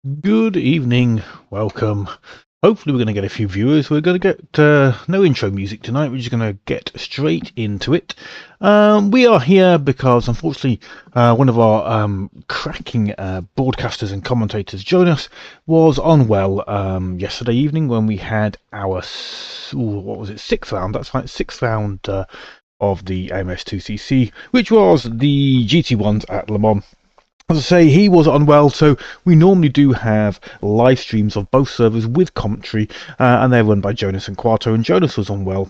Good evening, welcome. Hopefully we're going to get a few viewers. We're going to get no intro music tonight. We're just going to get straight into it. We are here because unfortunately one of our cracking broadcasters and commentators, Jonas, was unwell yesterday evening when we had our, sixth round. That's right, sixth round of the AMS2 which was the GT1's at Le Mans. As I say, he was unwell, so we normally do have live streams of both servers with commentary, and they're run by Jonas and Quarto, and Jonas was unwell.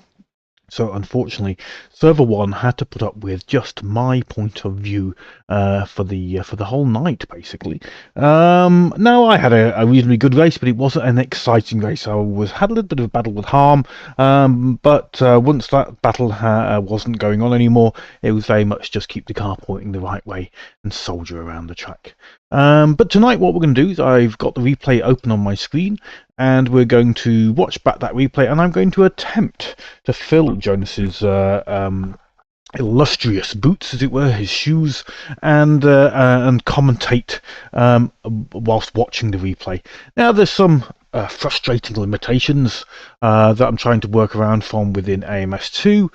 So unfortunately, server one had to put up with just my point of view for the whole night, basically. Now I had a reasonably good race, but it wasn't an exciting race. I had a little bit of a battle with Harm, but once that battle wasn't going on anymore, it was very much just keep the car pointing the right way and soldier around the track. But tonight, what we're going to do is I've got the replay open on my screen, and we're going to watch back that replay, and I'm going to attempt to fill Jonas's illustrious boots, as it were, his shoes, and commentate whilst watching the replay. Now, there's some frustrating limitations that I'm trying to work around from within AMS2,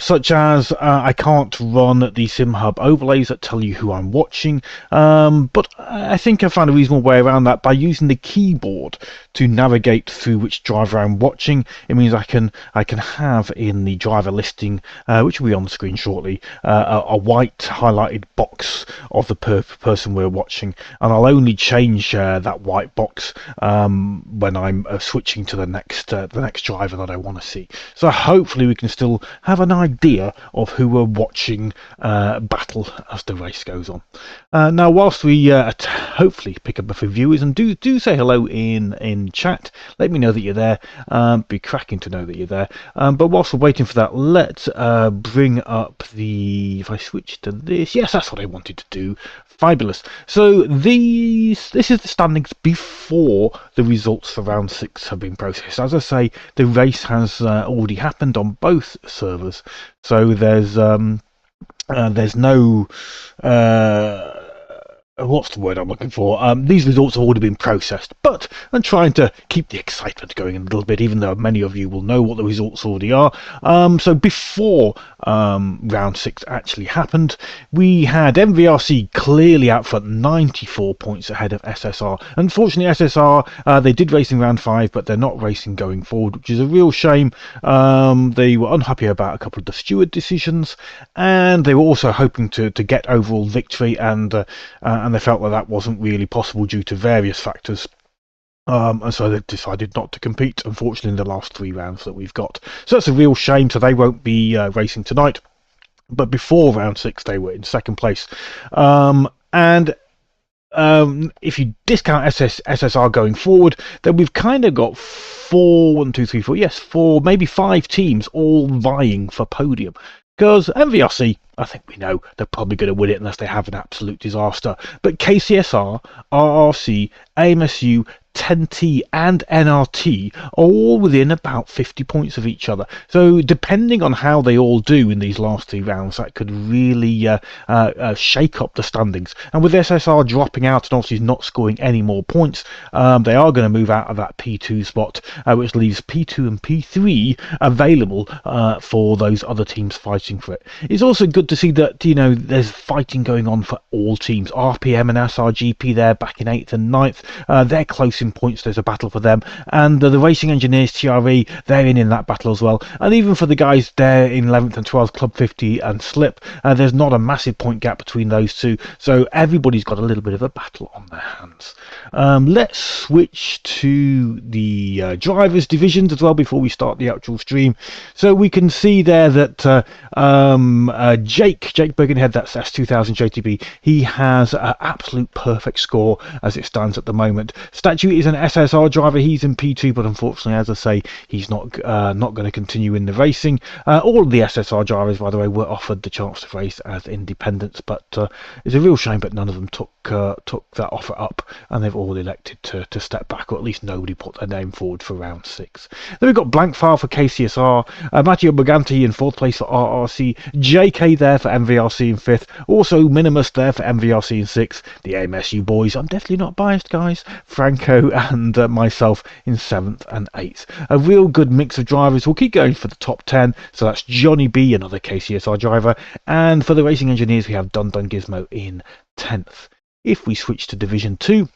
such as I can't run the SimHub overlays that tell you who I'm watching, but I think I found a reasonable way around that by using the keyboard to navigate through which driver I'm watching. It means I can have in the driver listing, which will be on the screen shortly, a white highlighted box of the person we're watching, and I'll only change that white box when I'm switching to the next driver that I want to see. So hopefully we can still have an idea of who we're watching battle as the race goes on. Now, whilst we hopefully pick up a few viewers, and do say hello in chat, let me know that you're there. Be cracking to know that you're there. But whilst we're waiting for that, let's bring up the. If I switch to this, yes, that's what I wanted to do. Fabulous. So this is the standings before the results for round 6 have been processed. As I say, the race has already happened on both servers, so there's no what's the word I'm looking for? These results have already been processed, but I'm trying to keep the excitement going a little bit, even though many of you will know what the results already are. So before round 6 actually happened, we had MVRC clearly out front, 94 points ahead of SSR. Unfortunately, SSR, they did race in round 5, but they're not racing going forward, which is a real shame. They were unhappy about a couple of the steward decisions, and they were also hoping to get overall victory, and they felt that wasn't really possible due to various factors. And so they decided not to compete, unfortunately, in the last 3 rounds that we've got. So that's a real shame, so they won't be racing tonight. But before round 6, they were in second place. And if you discount SSR going forward, then we've kind of got 4, maybe 5 teams all vying for podium. Because MVRC, I think we know they're probably going to win it unless they have an absolute disaster. But KCSR, RRC, AMSU, 10T and NRT are all within about 50 points of each other. So depending on how they all do in these last 3 rounds, that could really shake up the standings. And with SSR dropping out and obviously not scoring any more points, they are going to move out of that P2 spot, which leaves P2 and P3 available for those other teams fighting for it. It's also good to see that, you know, there's fighting going on for all teams. RPM and SRGP there back in 8th and 9th. They're close in points. There's a battle for them, and the Racing Engineers TRE, they're in that battle as well. And even for the guys there in 11th and 12th, Club 50 and Slip, there's not a massive point gap between those two, so everybody's got a little bit of a battle on their hands. Let's switch to the drivers divisions as well before we start the actual stream. So we can see there that Jake Bergenhead, that's S2000 JTB, he has an absolute perfect score as it stands at the moment. Statue is an SSR driver. He's in P2, but unfortunately, as I say, he's not going to continue in the racing. All of the SSR drivers, by the way, were offered the chance to race as independents, but it's a real shame, but none of them took that offer up, and they've all elected to step back, or at least nobody put their name forward for round 6. Then we've got Blank File for KCSR, Matteo Briganti in 4th place for RRC, JK there for MVRC in 5th, also Minimus there for MVRC in 6th, the AMS2 boys, I'm definitely not biased guys, Franco and myself in 7th and 8th. A real good mix of drivers. We'll keep going for the top 10, so that's Johnny B, another KCSR driver, and for the racing engineers we have Dun Dun Gizmo in 10th. If we switch to Division 2,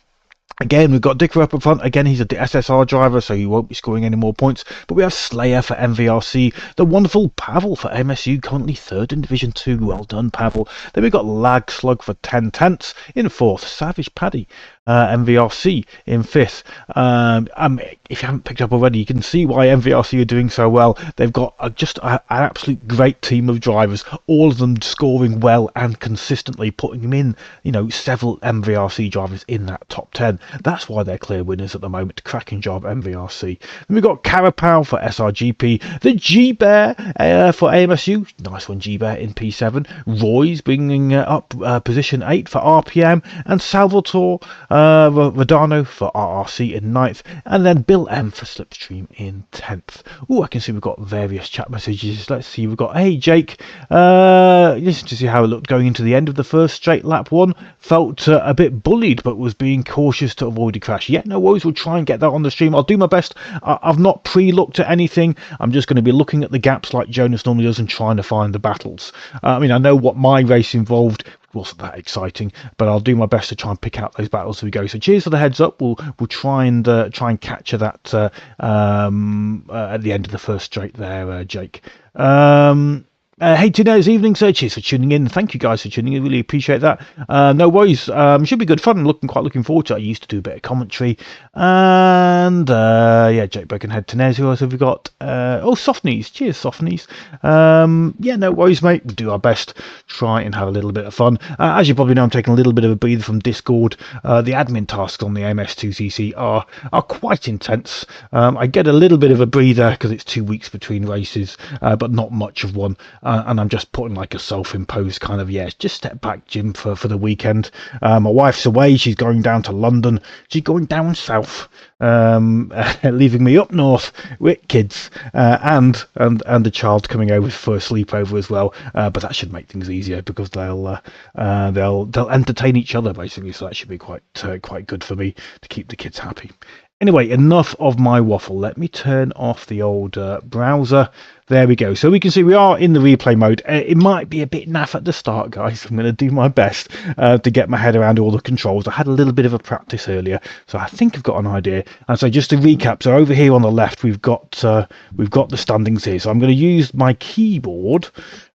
again, we've got Dicker up front. Again, he's a SSR driver, so he won't be scoring any more points. But we have Slayer for MVRC. The wonderful Pavel for MSU, currently 3rd in Division 2. Well done, Pavel. Then we've got Lag Slug for 10 tenths in 4th. Savage Paddy, MVRC in 5th. If you haven't picked up already, you can see why MVRC are doing so well. They've got just an absolute great team of drivers, all of them scoring well and consistently, putting them in, several MVRC drivers in that top 10. That's why they're clear winners at the moment. Cracking job, MVRC. Then we've got Carapow for SRGP, the G-Bear for AMSU, nice one, G-Bear in P7, Roy's bringing up position 8 for RPM, and Salvatore Rodano for RRC in 9th, and then Bill M for Slipstream in 10th. Oh, I can see we've got various chat messages. Let's see, we've got, hey Jake, listen to see how it looked going into the end of the first straight lap 1. Felt a bit bullied, but was being cautious to avoid a crash. Yeah, no worries, we'll try and get that on the stream. I'll do my best. I've not pre-looked at anything. I'm just going to be looking at the gaps like Jonas normally does and trying to find the battles. I know what my race involved wasn't that exciting, but I'll do my best to try and pick out those battles as we go. So cheers for the heads up. We'll try and capture that at the end of the first straight there, Jake. Hey, Tino's evening, sir. Cheers for tuning in. Thank you guys for tuning in. Really appreciate that. No worries. Should be good fun. I'm quite looking forward to it. I used to do a bit of commentary. And yeah, Jake Birkenhead, Tinez. Who else have we got? Softneys. Cheers, Softneys. Yeah, no worries, mate. We'll do our best. Try and have a little bit of fun. As you probably know, I'm taking a little bit of a breather from Discord. The admin tasks on the AMS2 CC are quite intense. I get a little bit of a breather because it's 2 weeks between races, but not much of one. And I'm just putting like a self-imposed kind of, just step back, Jim, for the weekend. My wife's away. She's going down to London. She's going down south, leaving me up north with kids and the child coming over for a sleepover as well. But that should make things easier because they'll entertain each other basically. So that should be quite good for me to keep the kids happy. Anyway, enough of my waffle. Let me turn off the old browser. There we go. So we can see we are in the replay mode. It might be a bit naff at the start, guys. I'm going to do my best to get my head around all the controls. I had a little bit of a practice earlier, so I think I've got an idea. And so just to recap, so over here on the left, we've got the standings here. So I'm going to use my keyboard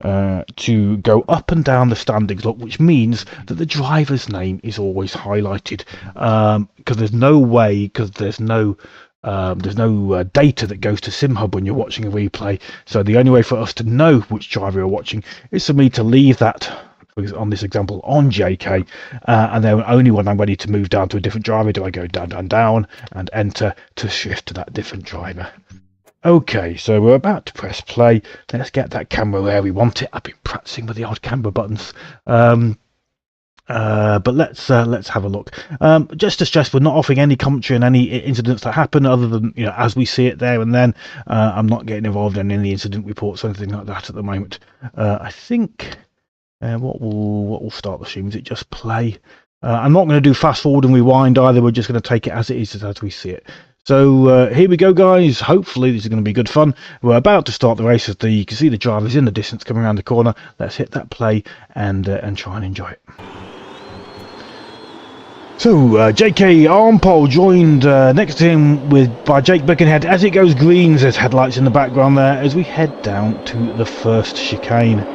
to go up and down the standings, which means that the driver's name is always highlighted because there's no way, because there's no data that goes to SimHub when you're watching a replay. So the only way for us to know which driver you're watching is for me to leave that, on this example, on JK, and then only when I'm ready to move down to a different driver do I go down and enter to shift to that different driver. Okay, so we're about to press play. Let's get that camera where we want it. I've been practicing with the old camera buttons. But let's have a look. Just to stress, we're not offering any commentary on any incidents that happen other than as we see it there and then. I'm not getting involved in any incident reports or anything like that at the moment. I think what will start the stream, is it just play? I'm not going to do fast forward and rewind either. We're just going to take it as it is, as we see it. So here we go, guys. Hopefully this is going to be good fun. We're about to start the race. As you can see the drivers in the distance coming around the corner. Let's hit that play and try and enjoy it. So JK Armpole joined next to him by Jake Birkenhead. As it goes green, there's headlights in the background there as we head down to the first chicane.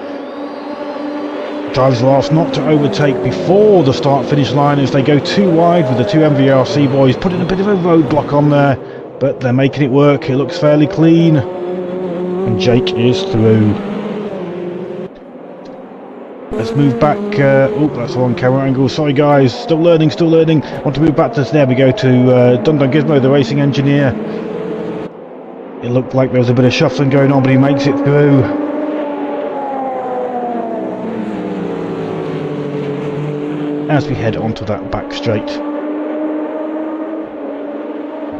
Drivers are asked not to overtake before the start-finish line as they go too wide, with the two MVRC boys putting a bit of a roadblock on there, but they're making it work. It looks fairly clean, and Jake is through. Let's move back. Oh, that's the wrong camera angle. Sorry, guys. Still learning. Still learning. Want to move back to there. We go to Dun Dun Gizmo, the racing engineer. It looked like there was a bit of shuffling going on, but he makes it through. As we head onto that back straight.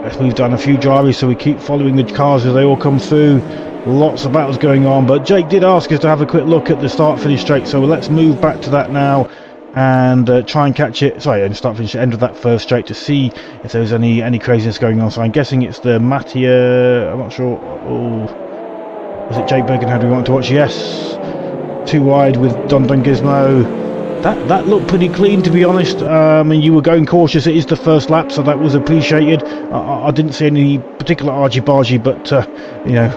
Let's move down a few driveways so we keep following the cars as they all come through. Lots of battles going on, but Jake did ask us to have a quick look at the start-finish straight, so let's move back to that now and try and catch it. Sorry, and start-finish end of that first straight to see if there's any craziness going on. So I'm guessing it's the Mattia. I'm not sure. Oh, was it Jake Bergen? How do we want to watch? Yes, too wide with Dun Dun Gizmo. That looked pretty clean, to be honest, and you were going cautious. It is the first lap, so that was appreciated. I didn't see any particular argy-bargy, but you know,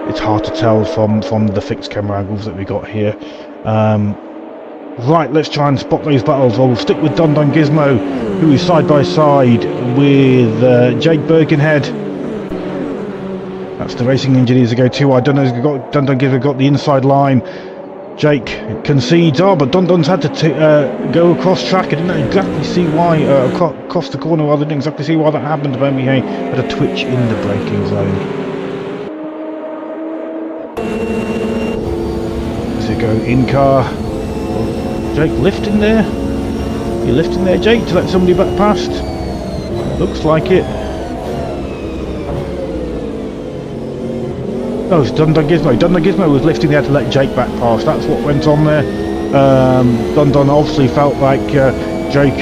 it's hard to tell from the fixed camera angles that we got here. Right, let's try and spot those battles. We'll stick with Dun Dun Gizmo, who is side by side with Jake Birkenhead. That's the racing engineers that go too wide. Dun Dun Gizmo got the inside line. Jake concedes, but Dun Dun's had to go across track. I didn't exactly see why, across the corner, I didn't exactly see why that happened, but he had a twitch in the braking zone. Does it go in car? Jake lifting there? You lifting there, Jake, to let somebody back past? Looks like it. Oh, it's Dun Dun Gizmo. Dun Dun Gizmo was lifting there to let Jake back past. That's what went on there. Dun Dun obviously felt like Jake,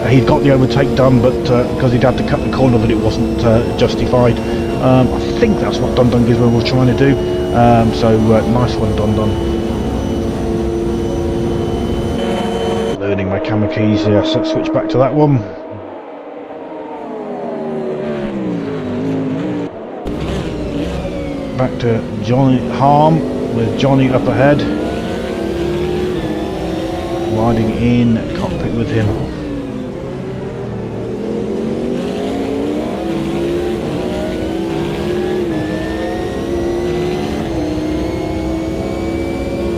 he'd got the overtake done, but because he'd had to cut the corner, that it wasn't justified. I think that's what Dun Dun Gizmo was trying to do. So nice one, Dun Dun. Learning my camera keys. Yes, let's switch back to that one. Back to Johnny Harm with Johnny up ahead, riding in cockpit with him.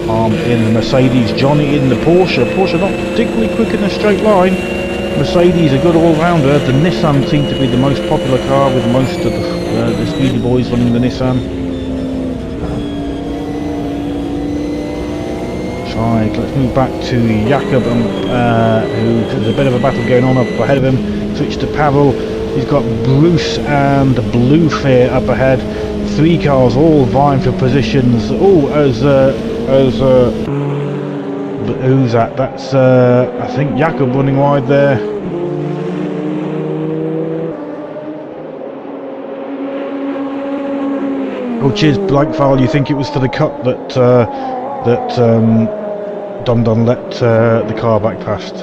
Harm in the Mercedes, Johnny in the Porsche. Porsche not particularly quick in a straight line. Mercedes a good all-rounder. The Nissan seemed to be the most popular car, with most of the speedy boys running the Nissan. Right, let's move back to Jakob, who there's a bit of a battle going on up ahead of him. Switch to Pavel. He's got Bruce and Bluefair up ahead. Three cars all vying for positions. Oh, who's that? That's I think Jakob running wide there. Oh, cheers, Blankfile. You think it was for the cut that Dun Dun let the car back past?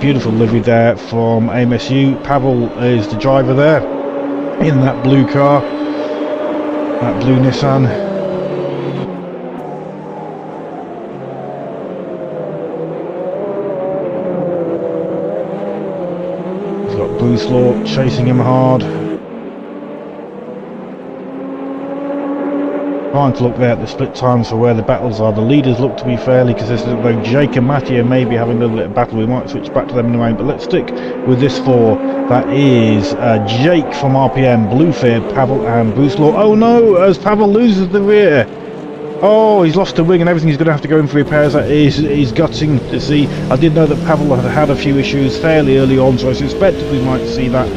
Beautiful livery there from AMSU. Pavel is the driver there in that blue car, that blue Nissan. He's got Bruce Law chasing him hard. Trying to look there at the split times for where the battles are. The leaders look to be fairly consistent, though Jake and Mattia may be having a little bit of battle. We might switch back to them in a moment, but let's stick with this four. That is Jake from RPM, Bluefair, Pavel and Bruce Law. Oh no, as Pavel loses the rear. Oh, he's lost the wing and everything. He's going to have to go in for repairs. That is gutting to see. I did know that Pavel had a few issues fairly early on, so I suspected we might see that.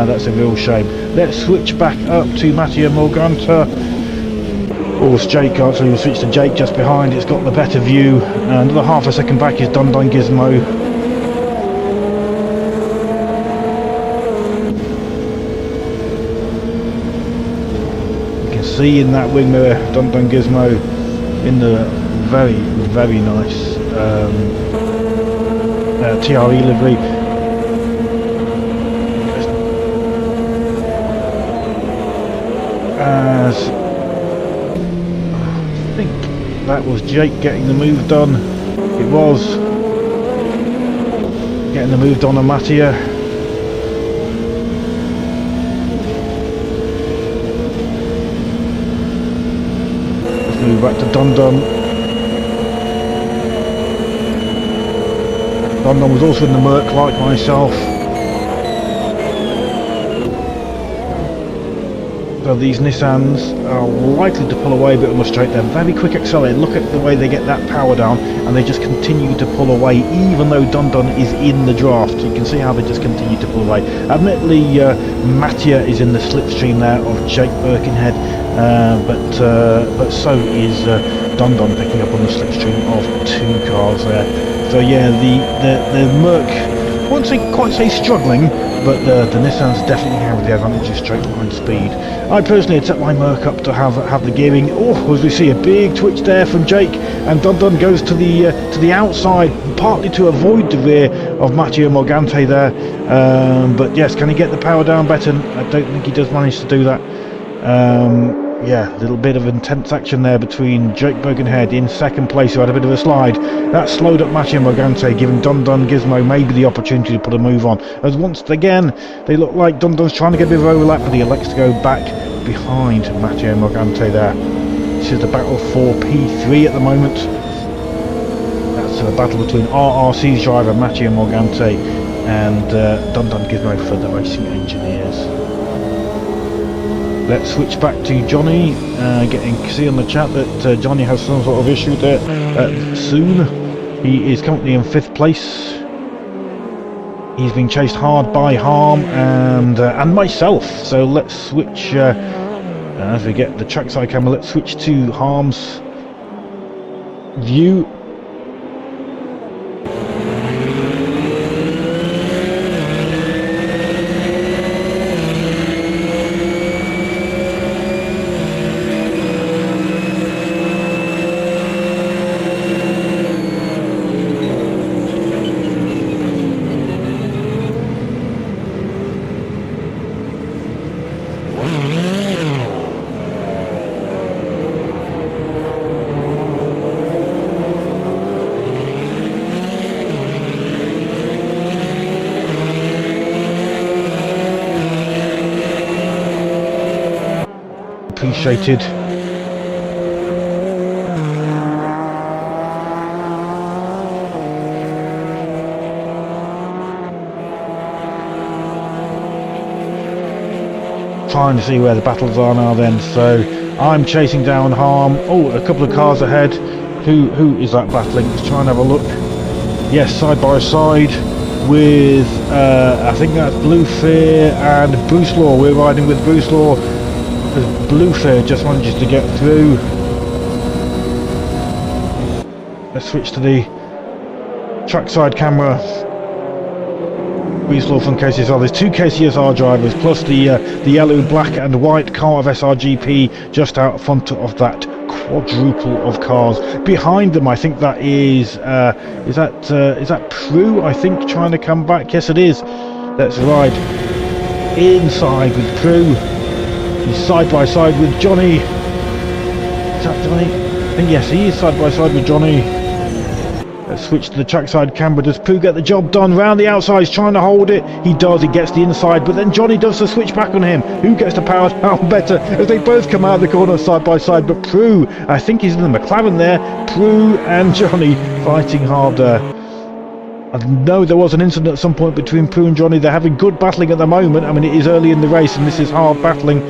That's a real shame. Let's switch back up to Mattia Morganta. Oh, it's Jake, actually we'll switch to Jake just behind. It's got the better view. Another half a second back is Dun Dun Gizmo. You can see in that wing mirror Dun Dun Gizmo in the very, very nice TRE livery. As I think that was Jake getting the move done. It was getting the move done on Mattia. move back to Dun Dun. Dun Dun was also in the Merc like myself. So these Nissans are likely to pull away a bit on the straight. They're very quick accelerating. Look at the way they get that power down, and they just continue to pull away even though Dun Dun is in the draft. You can see how they just continue to pull away. Admittedly, Mattia is in the slipstream there of Jake Birkenhead, but so is Dun Dun picking up on the slipstream of 2 cars there. So yeah, the Merc, I wouldn't quite say struggling, but the Nissans definitely have the advantage of straight line speed. I personally had set my Merc up to have the gearing. Oh, as we see a big twitch there from Jake, and Dun Dun goes to the outside, partly to avoid the rear of Matteo Morgante there. But yes, can he get the power down better? I don't think he does manage to do that. Yeah, a little bit of intense action there between Jake Birkenhead in second place, who had a bit of a slide. That slowed up Matteo Morgante, giving Dun Dun Gizmo maybe the opportunity to put a move on. As once again, they look like Dun Dun's trying to get a bit of overlap, but he elects to go back behind Matteo Morgante there. This is the battle for P3 at the moment. That's a battle between RRC's driver Matteo Morgante and Dun Dun Gizmo for the Racing Engineers. Let's switch back to Johnny. See on the chat that Johnny has some sort of issue there soon. He is currently in 5th place. He's being chased hard by Harm and myself. So let's switch, as we get the trackside camera, let's switch to Harm's view. Appreciated. Trying to see where the battles are now then, so I'm chasing down Harm. Oh, a couple of cars ahead. Who is that battling? Let's try and have a look. Yes, side by side with I think that's Blue Fear and Bruce Law. We're riding with Bruce Law. Blue Fear just manages to get through. Let's switch to the trackside camera. Bruce Law from KCSR. There's 2 KCSR drivers plus the yellow, black and white car of SRGP just out front of that quadruple of cars. Behind them, I think that is that Prue, I think, trying to come back. Yes, it is. Let's ride inside with Prue. He's side by side with Johnny. Is that Johnny? I think yes, he is side by side with Johnny. Let's switch to the trackside camera. Does Prue get the job done? Round the outside, he's trying to hold it. He does, he gets the inside, but then Johnny does the switch back on him. Who gets the power down better as they both come out of the corner side by side? But Prue, I think he's in the McLaren there. Prue and Johnny fighting hard there. I know there was an incident at some point between Prue and Johnny. They're having good battling at the moment. I mean, it is early in the race and this is hard battling.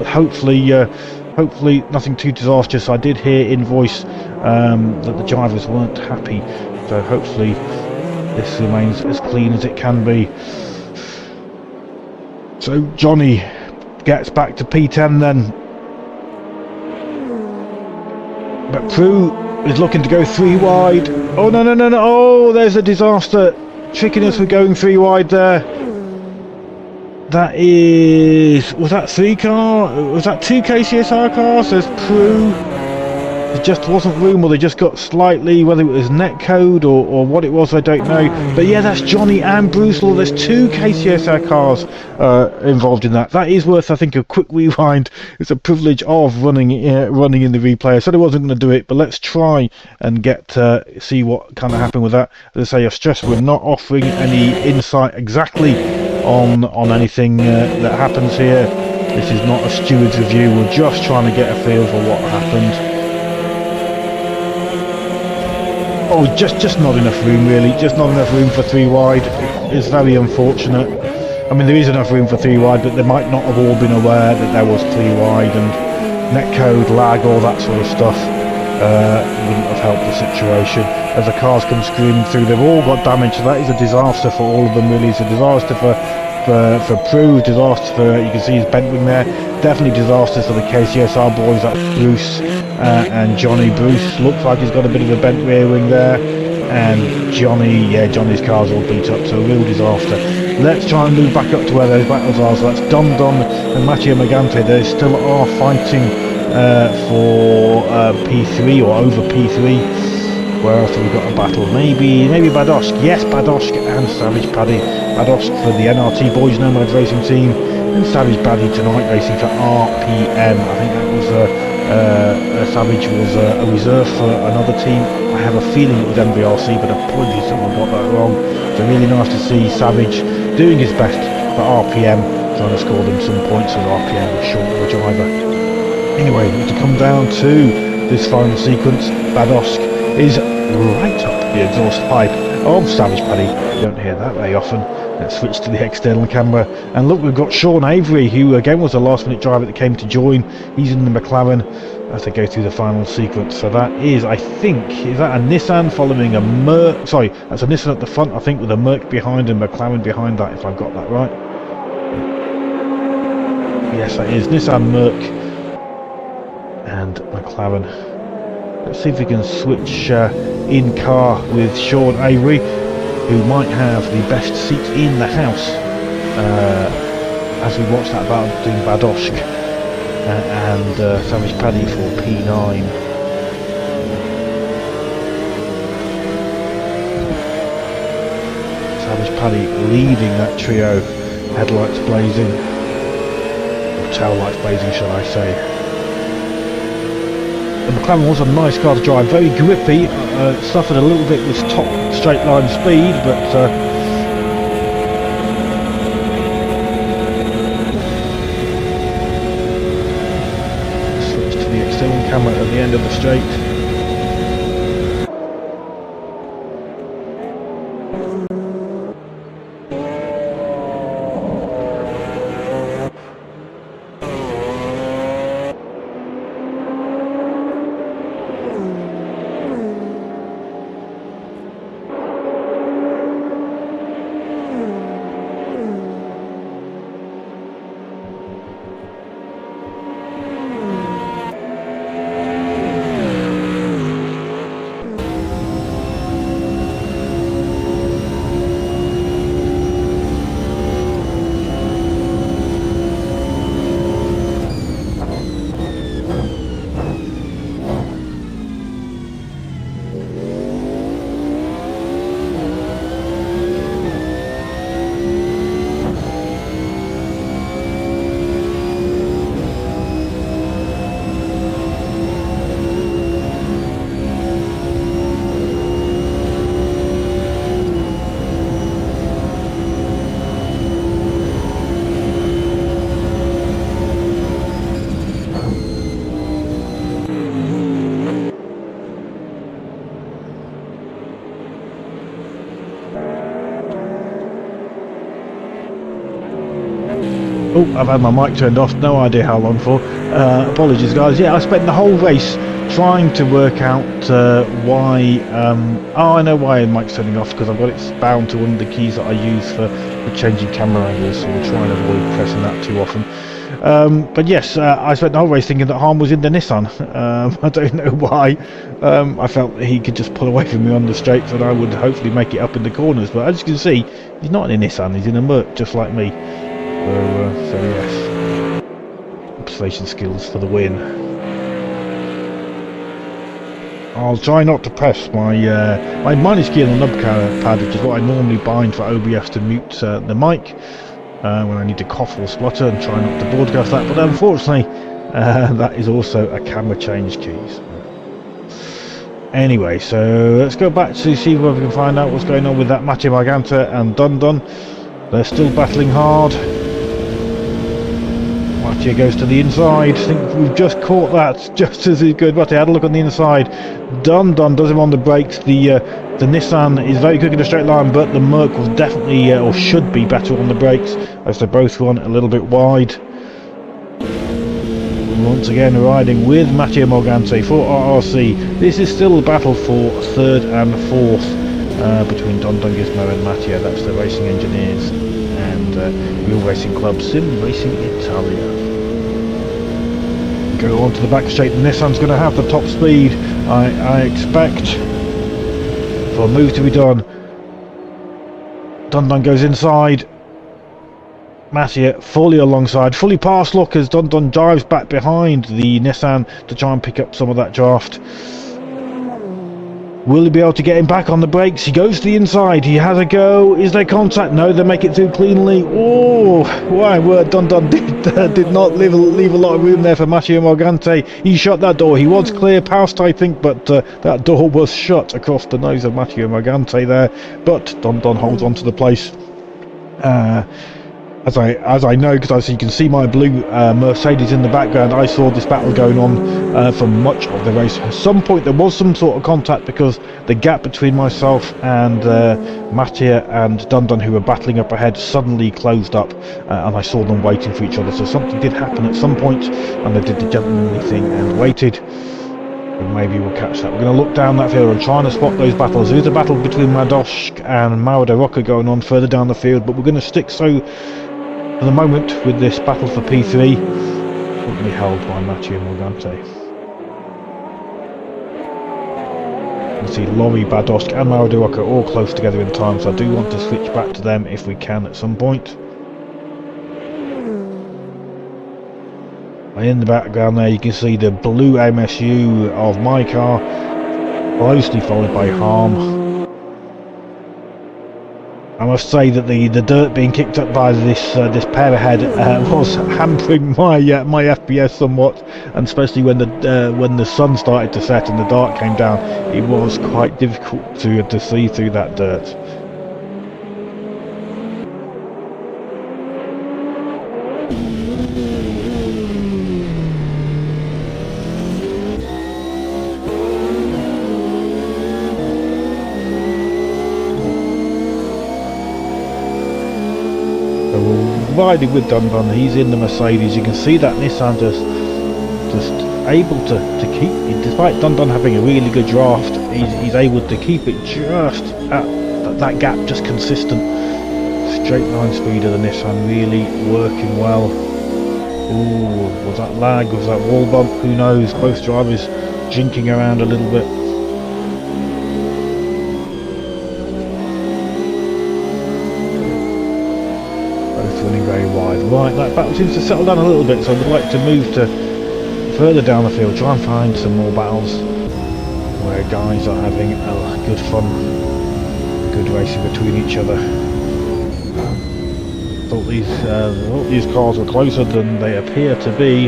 Hopefully nothing too disastrous. I did hear in voice that the drivers weren't happy, so hopefully this remains as clean as it can be. So Johnny gets back to P10 then, but Prue is looking to go 3 wide. Oh no, oh, there's a disaster. Tricking us with going 3 wide there. That is, was that 3 car? Was that 2 KCSR cars? There's Prue. There just wasn't room, or they just got slightly, whether it was netcode or what it was, I don't know. But yeah, that's Johnny and Bruce Law. There's 2 KCSR cars involved in that. That is worth, I think, a quick rewind. It's a privilege of running in the replay. I said I wasn't going to do it, but let's try and get see what kind of happened with that. As I say, I stress we're not offering any insight exactly on anything that happens here. This is not a steward's review. We're just trying to get a feel for what happened. Oh, just not enough room really, just not enough room for 3 wide. It's very unfortunate. I mean, there is enough room for 3 wide, but they might not have all been aware that there was 3 wide, and netcode, lag, all that sort of stuff wouldn't have helped the situation. As the cars come screaming through, they've all got damage, so that is a disaster for all of them really. It's a disaster for Prue, disaster for, you can see his bent wing there, definitely disaster for the KCSR boys, that's Bruce and Johnny. Bruce looks like he's got a bit of a bent rear wing there, and Johnny, yeah, Johnny's car's all beat up, so a real disaster. Let's try and move back up to where those battles are. So that's Don and Matteo Magante. They still are fighting for P3 or over P3. Where else have we got a battle? Maybe Badosk. Yes, Badosk and Savage Paddy. Badosk for the NRT Boys Nomad Racing Team, and Savage Paddy tonight racing for RPM. I think that was Savage was a reserve for another team. I have a feeling it was MVRC, but apologies if someone got that wrong. So really nice to see Savage doing his best for RPM, trying to score them some points as RPM was short of a driver. Anyway, to come down to this final sequence, Badosk is right up the exhaust pipe of Savage Paddy. You don't hear that very often. Let's switch to the external camera, and look, we've got Sean Avery, who again was a last minute driver that came to join. He's in the McLaren as they go through the final sequence. So that is, I think, is that a Nissan following a Merc? Sorry, that's a Nissan at the front, I think, with a Merc behind and McLaren behind that, if I've got that right. Yes, that is Nissan, Merc and McLaren. Let's see if we can switch in car with Sean Avery, who might have the best seat in the house as we watch that battle between Badosk and Savage Paddy for P9. Savage Paddy leading that trio, headlights blazing, or tail lights blazing shall I say. The McLaren was a nice car to drive, very grippy, suffered a little bit with top straight line speed, but switch to the external camera at the end of the straight. Oh, I've had my mic turned off, no idea how long for. Apologies guys. Yeah, I spent the whole race trying to work out why, oh, I know why the mic's turning off, because I've got it bound to one of the keys that I use for changing camera angles, so we'll try and avoid pressing that too often. But yes, I spent the whole race thinking that Harm was in the Nissan. I don't know why. I felt that he could just pull away from me on the straights and I would hopefully make it up in the corners, but as you can see, he's not in a Nissan, he's in a Merc, just like me. So yes, observation skills for the win. I'll try not to press my my minus key on the nub pad, which is what I normally bind for OBS to mute the mic when I need to cough or splutter, and try not to broadcast that, but unfortunately that is also a camera change key. Anyway, so let's go back to see whether we can find out what's going on with that Matteo Maganta and Dun. They're still battling hard. Mattia goes to the inside. I think we've just caught that just as he's good. Mattia had a look on the inside. Dun does him on the brakes. The Nissan is very quick in a straight line, but the Merc was definitely or should be better on the brakes, as they both run a little bit wide. Once again riding with Mattia Morgante for RRC. This is still a battle for third and fourth between Don Gizmo and Mattia. That's the racing engineers and Real Racing Club Sim Racing Italia. Go on to the back straight. The Nissan's going to have the top speed. I expect for a move to be done. Don goes inside. Mattia fully alongside, fully past look as Don dives back behind the Nissan to try and pick up some of that draft. Will he be able to get him back on the brakes? He goes to the inside, he has a go. Is there contact? No, they make it through cleanly. Oh, wow, Don did not leave a lot of room there for Mattia Morgante. He shut that door. He was clear past, I think, but that door was shut across the nose of Mattia Morgante there. But Don holds on to the place. As I know, because you can see my blue Mercedes in the background, I saw this battle going on for much of the race. At some point there was some sort of contact because the gap between myself and Mattia and Don, who were battling up ahead, suddenly closed up, and I saw them waiting for each other. So something did happen at some point, and they did the gentlemanly thing and waited. And maybe we'll catch that. We're going to look down that field and trying to spot those battles. There is a battle between Madoshk and Mauro Rocca going on further down the field, but we're going to stick for the moment with this battle for P3, currently held by Mattia Morgante. You can see Lori, Badosk and Mauro Rocca all close together in time, so I do want to switch back to them if we can at some point. And in the background there you can see the blue MSU of my car, closely followed by Harm. I must say that the dirt being kicked up by this pair ahead was hampering my FPS somewhat, and especially when the sun started to set and the dark came down, it was quite difficult to see through that dirt. Riding with Don, he's in the Mercedes. You can see that Nissan just able to keep, despite Don having a really good draft, he's able to keep it just at that gap, just consistent. Straight line speed of the Nissan really working well. Ooh, was that lag, was that wall bump, who knows? Both drivers jinking around a little bit. Running very wide. Right, that battle seems to settle down a little bit, so I would like to move to further down the field, try and find some more battles where guys are having good fun, good racing between each other. Thought these cars were closer than they appear to be.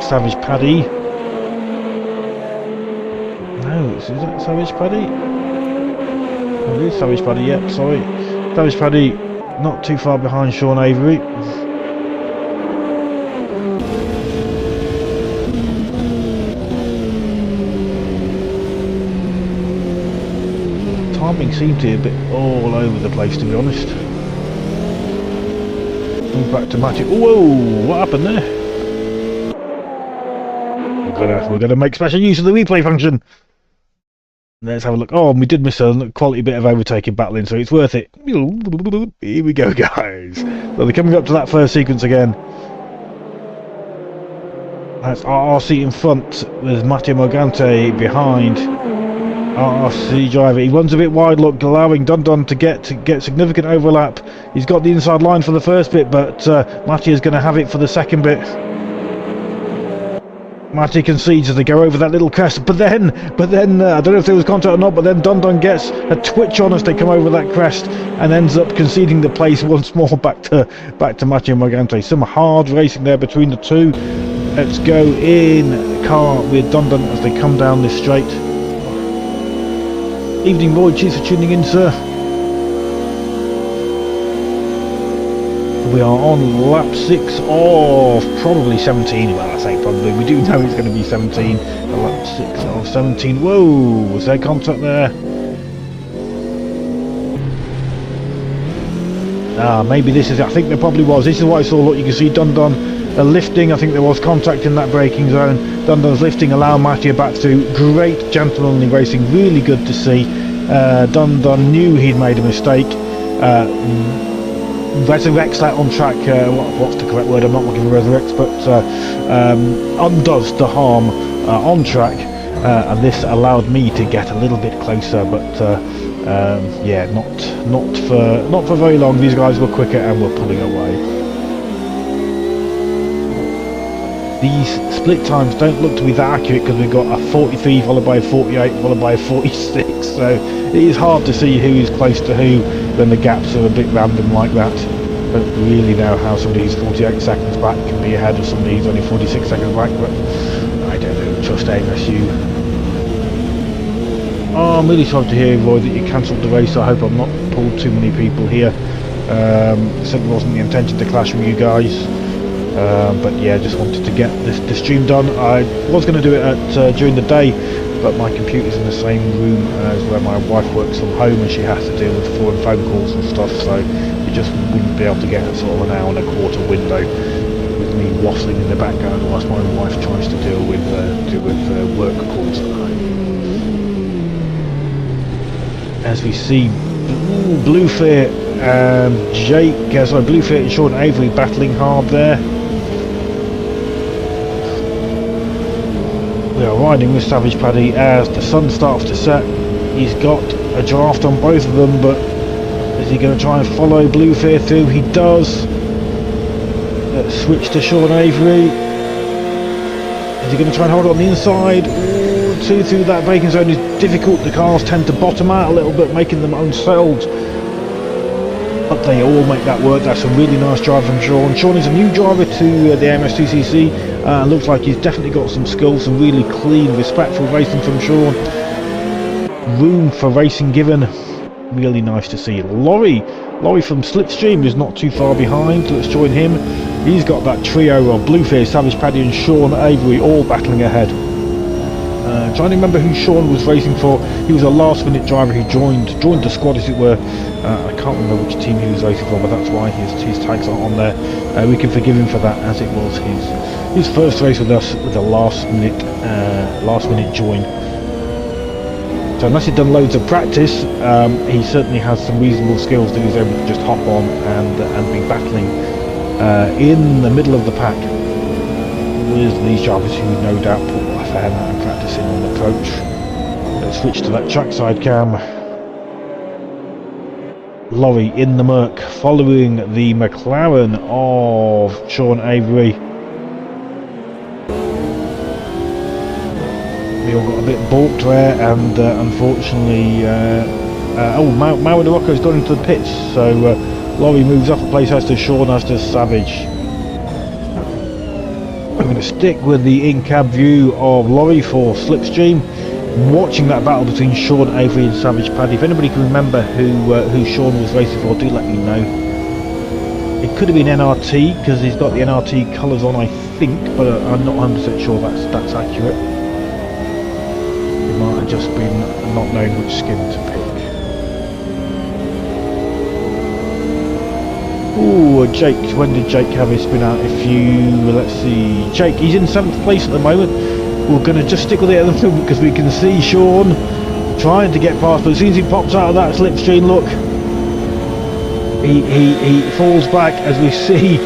Savage Paddy. No, is that Savage Paddy? Oh, it is Savage Paddy, yep, sorry. Savage Paddy not too far behind Sean Avery. Timing seemed to be a bit all over the place, to be honest. Move back to Matty. Whoa, what happened there? We're gonna make special use of the replay function. Let's have a look. Oh, and we did miss a quality bit of overtaking battling, so it's worth it. Here we go, guys. So they're coming up to that first sequence again. That's RRC in front with Mattia Morgante behind. RRC driver. He runs a bit wide, look, allowing Don to get significant overlap. He's got the inside line for the first bit, but Mattia's going to have it for the second bit. Mattia concedes as they go over that little crest, but then I don't know if there was contact or not, but then Don gets a twitch on as they come over that crest and ends up conceding the place once more back to Mattia Morgante. Some hard racing there between the two. Let's go in the car with Don as they come down this straight. Evening, Roy. Cheers for tuning in, sir. We are on lap 6 of probably 17. Well, I say probably. We do know it's going to be 17. Lap 6 of 17. Whoa! Was there contact there? Maybe this is it. I think there probably was. This is what I saw. Look, you can see Dun lifting. I think there was contact in that braking zone. Dun lifting, allowing Matthew back through. Great gentlemanly racing. Really good to see. Dun knew he'd made a mistake. Resurrects that on track, what's the correct word, I'm not looking for resurrects, but undoes the harm on track, and this allowed me to get a little bit closer, but yeah, not for very long. These guys were quicker and were pulling away. These split times don't look to be that accurate because we've got a 43 followed by a 48 followed by a 46, so it is hard to see who is close to who when the gaps are a bit random like that. Don't really know how somebody who's 48 seconds back can be ahead of somebody who's only 46 seconds back, but I don't know, trust AMSU. Oh, I'm really sorry to hear, Roy, that you cancelled the race. I hope I've not pulled too many people here. Certainly wasn't the intention to clash with you guys. But yeah, just wanted to get the stream done. I was going to do it during the day, but my computer's in the same room as where my wife works from home, and she has to deal with foreign phone calls and stuff, so you just wouldn't be able to get sort of an hour and a quarter window with me waffling in the background whilst my wife tries to deal with work calls at home. As we see Bluefear and Bluefear and Sean Avery battling hard there. We are riding with Savage Paddy as the sun starts to set. He's got a draft on both of them, but is he going to try and follow Bluefear through? He does. Let's switch to Sean Avery. Is he going to try and hold it on the inside? Ooh, through that braking zone is difficult. The cars tend to bottom out a little bit, making them unsettled. But they all make that work. That's a really nice drive from Sean. Sean is a new driver to the AMS2CC. Looks like he's definitely got some skills, some really clean, respectful racing from Sean. Room for racing given. Really nice to see. Laurie from Slipstream is not too far behind. Let's join him. He's got that trio of Bluefear, Savage Paddy and Sean Avery all battling ahead. Trying to remember who Sean was racing for. He was a last minute driver who joined the squad, as it were. I can't remember which team he was racing for, but that's why his tags aren't on there. We can forgive him for that, as it was his first race with us with a last minute join. So unless he'd done loads of practice, he certainly has some reasonable skills that he's able to just hop on and be battling in the middle of the pack with these drivers who no doubt put a fair amount of practice in on the approach. Let's switch to that trackside cam. Laurie in the Merc following the McLaren of Sean Avery. We all got a bit balked there, and unfortunately Mauro De Rocco's gone into the pits, so Laurie moves up a place, as does Sean, as does Savage. I'm going to stick with the in-cab view of Laurie for Slipstream, watching that battle between Sean Avery and Savage Paddy. If anybody can remember who Sean was racing for, do let me know. It could have been NRT, because he's got the NRT colours on, I think, but I'm not 100% sure that's accurate. It might have just been not knowing which skin to pick. Ooh, Jake, when did Jake have his spin out? Let's see, Jake, he's in 7th place at the moment. We're going to just stick with it at the moment because we can see Sean trying to get past, but as soon as he pops out of that slipstream, look, he falls back as we see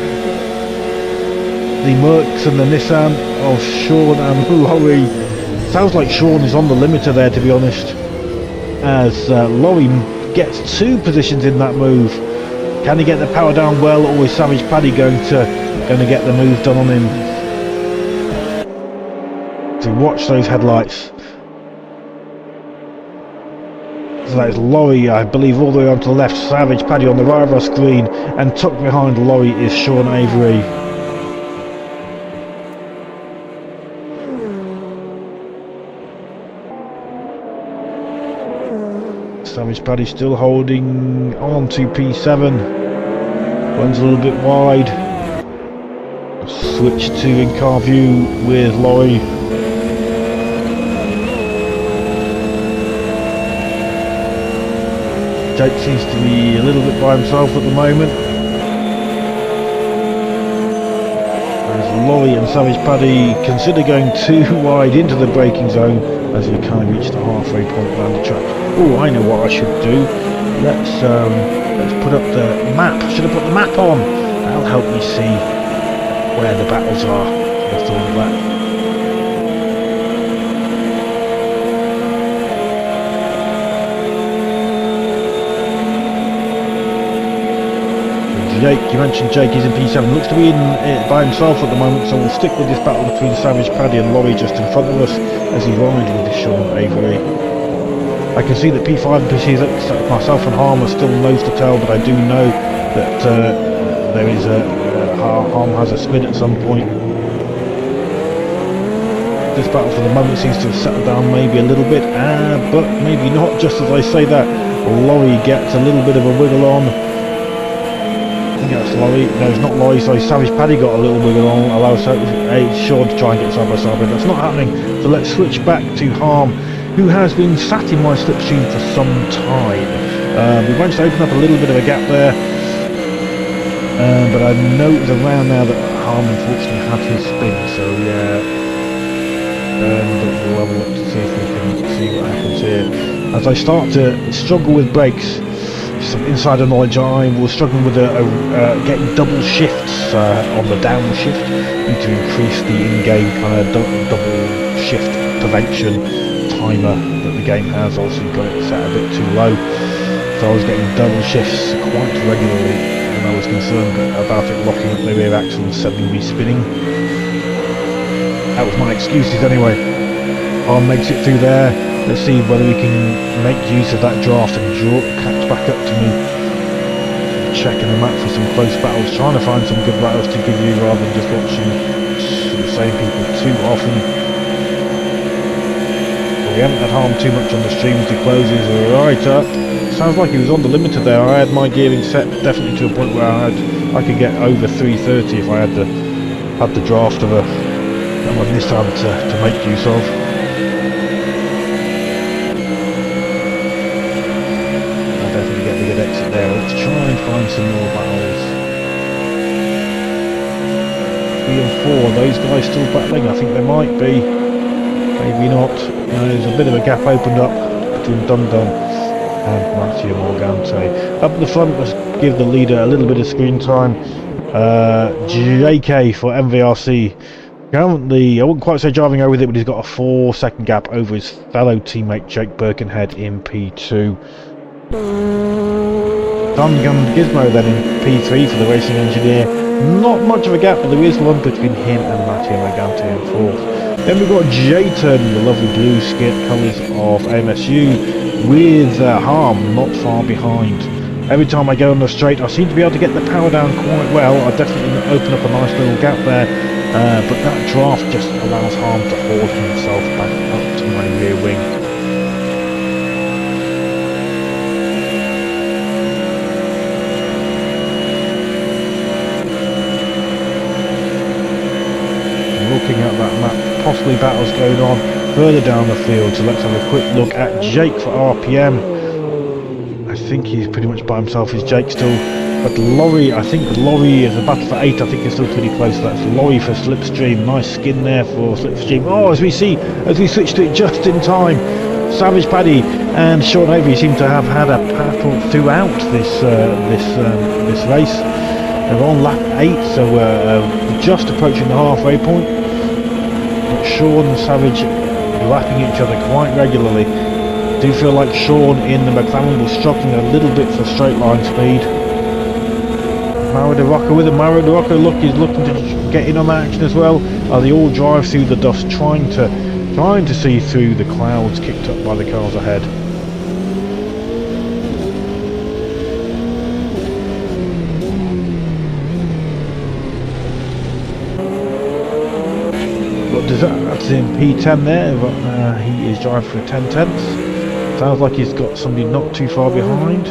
the Mercs and the Nissan of Sean and Laurie. Sounds like Sean is on the limiter there, to be honest, as Laurie gets 2 positions in that move. Can he get the power down well, or is Savage Paddy going to get the move done on him? To watch those headlights. So that is Laurie, I believe, all the way on to the left. Savage Paddy on the right of our screen, and tucked behind Laurie is Sean Avery. Savage Paddy still holding on to P7. Runs a little bit wide. Switch to in-car view with Laurie. Jake seems to be a little bit by himself at the moment. As Laurie and Savage Paddy consider going too wide into the braking zone as we kind of reach the halfway point around the track. Oh, I know what I should do. Let's put up the map. Should have put the map on. That'll help me see where the battles are. I thought of that. Jake, you mentioned Jake is in P7, looks to be in by himself at the moment, so we'll stick with this battle between Savage Paddy and Laurie just in front of us as he rides with Sean Avery. I can see that P5 and P6, myself and Harm are still nose to tail, but I do know that there is Harm has a spin at some point. This battle for the moment seems to have settled down maybe a little bit, but maybe not. Just as I say that, Laurie gets a little bit of a wiggle on. I think that's Laurie. No, it's not Laurie, sorry. Savage Paddy got a little wiggle on, allows Sean to try and get side by side, but that's not happening. So let's switch back to Harm, who has been sat in my slipstream for some time. We managed to open up a little bit of a gap there, but I know it was around now that Harm unfortunately had his spin, so yeah. We'll level up to see if we can see what happens here. As I start to struggle with brakes, some insider knowledge, I was struggling with getting double shifts on the downshift. Need to increase the in-game kind of double shift prevention timer that the game has. Also got it set a bit too low, so I was getting double shifts quite regularly, and I was concerned about it locking up the rear axle and sending me spinning. That was my excuses anyway. Arm makes it through there. Let's see whether we can make use of that draft and catch back up to me. Checking the map for some close battles, trying to find some good battles to give you rather than just watching the same people too often. But we haven't had Harm too much on the stream as he closes right up. Sounds like he was on the limiter there. I had my gearing set definitely to a point where I could get over 330 if I had the draft of a one this time to make use of. I definitely get the good exit there. Let's try and find some more battles. 3 and 4, those guys still battling? I think they might be. Maybe not. No, there's a bit of a gap opened up between Dum Dum and Matthew Morgante. Up the front, let's give the leader a little bit of screen time. JK for MVRC. Currently, I wouldn't quite say driving over with it, but he's got a 4-second gap over his fellow teammate Jake Birkenhead in P2. Gun Gizmo then in P3 for the racing engineer. Not much of a gap, but there is one between him and Mattia Magante in 4th. Then we've got Jayton, the lovely blue skit colours of AMS2, with Harm not far behind. Every time I go on the straight, I seem to be able to get the power down quite well. I definitely open up a nice little gap there. But that draft just allows Harm to haul himself back up to my rear wing. Looking at that map, possibly battles going on further down the field, so let's have a quick look at Jake for RPM. I think he's pretty much by himself, is Jake still. But Laurie, I think Laurie is a battle for 8, I think it's still pretty close. That's Laurie for Slipstream. Nice skin there for Slipstream. Oh, as we switch to it just in time, Savage Paddy and Sean Avery seem to have had a battle throughout this race. They're on lap 8, so just approaching the halfway point. But Sean and Savage lapping each other quite regularly. I do feel like Sean in the McLaren was struggling a little bit for straight line speed. Mauro De Rocca with it. Mauro De Rocca is looking to get in on that action as well. They all drive through the dust, trying to see through the clouds kicked up by the cars ahead. That's in P10 there, but he is driving for 10 tenths. Sounds like he's got somebody not too far behind.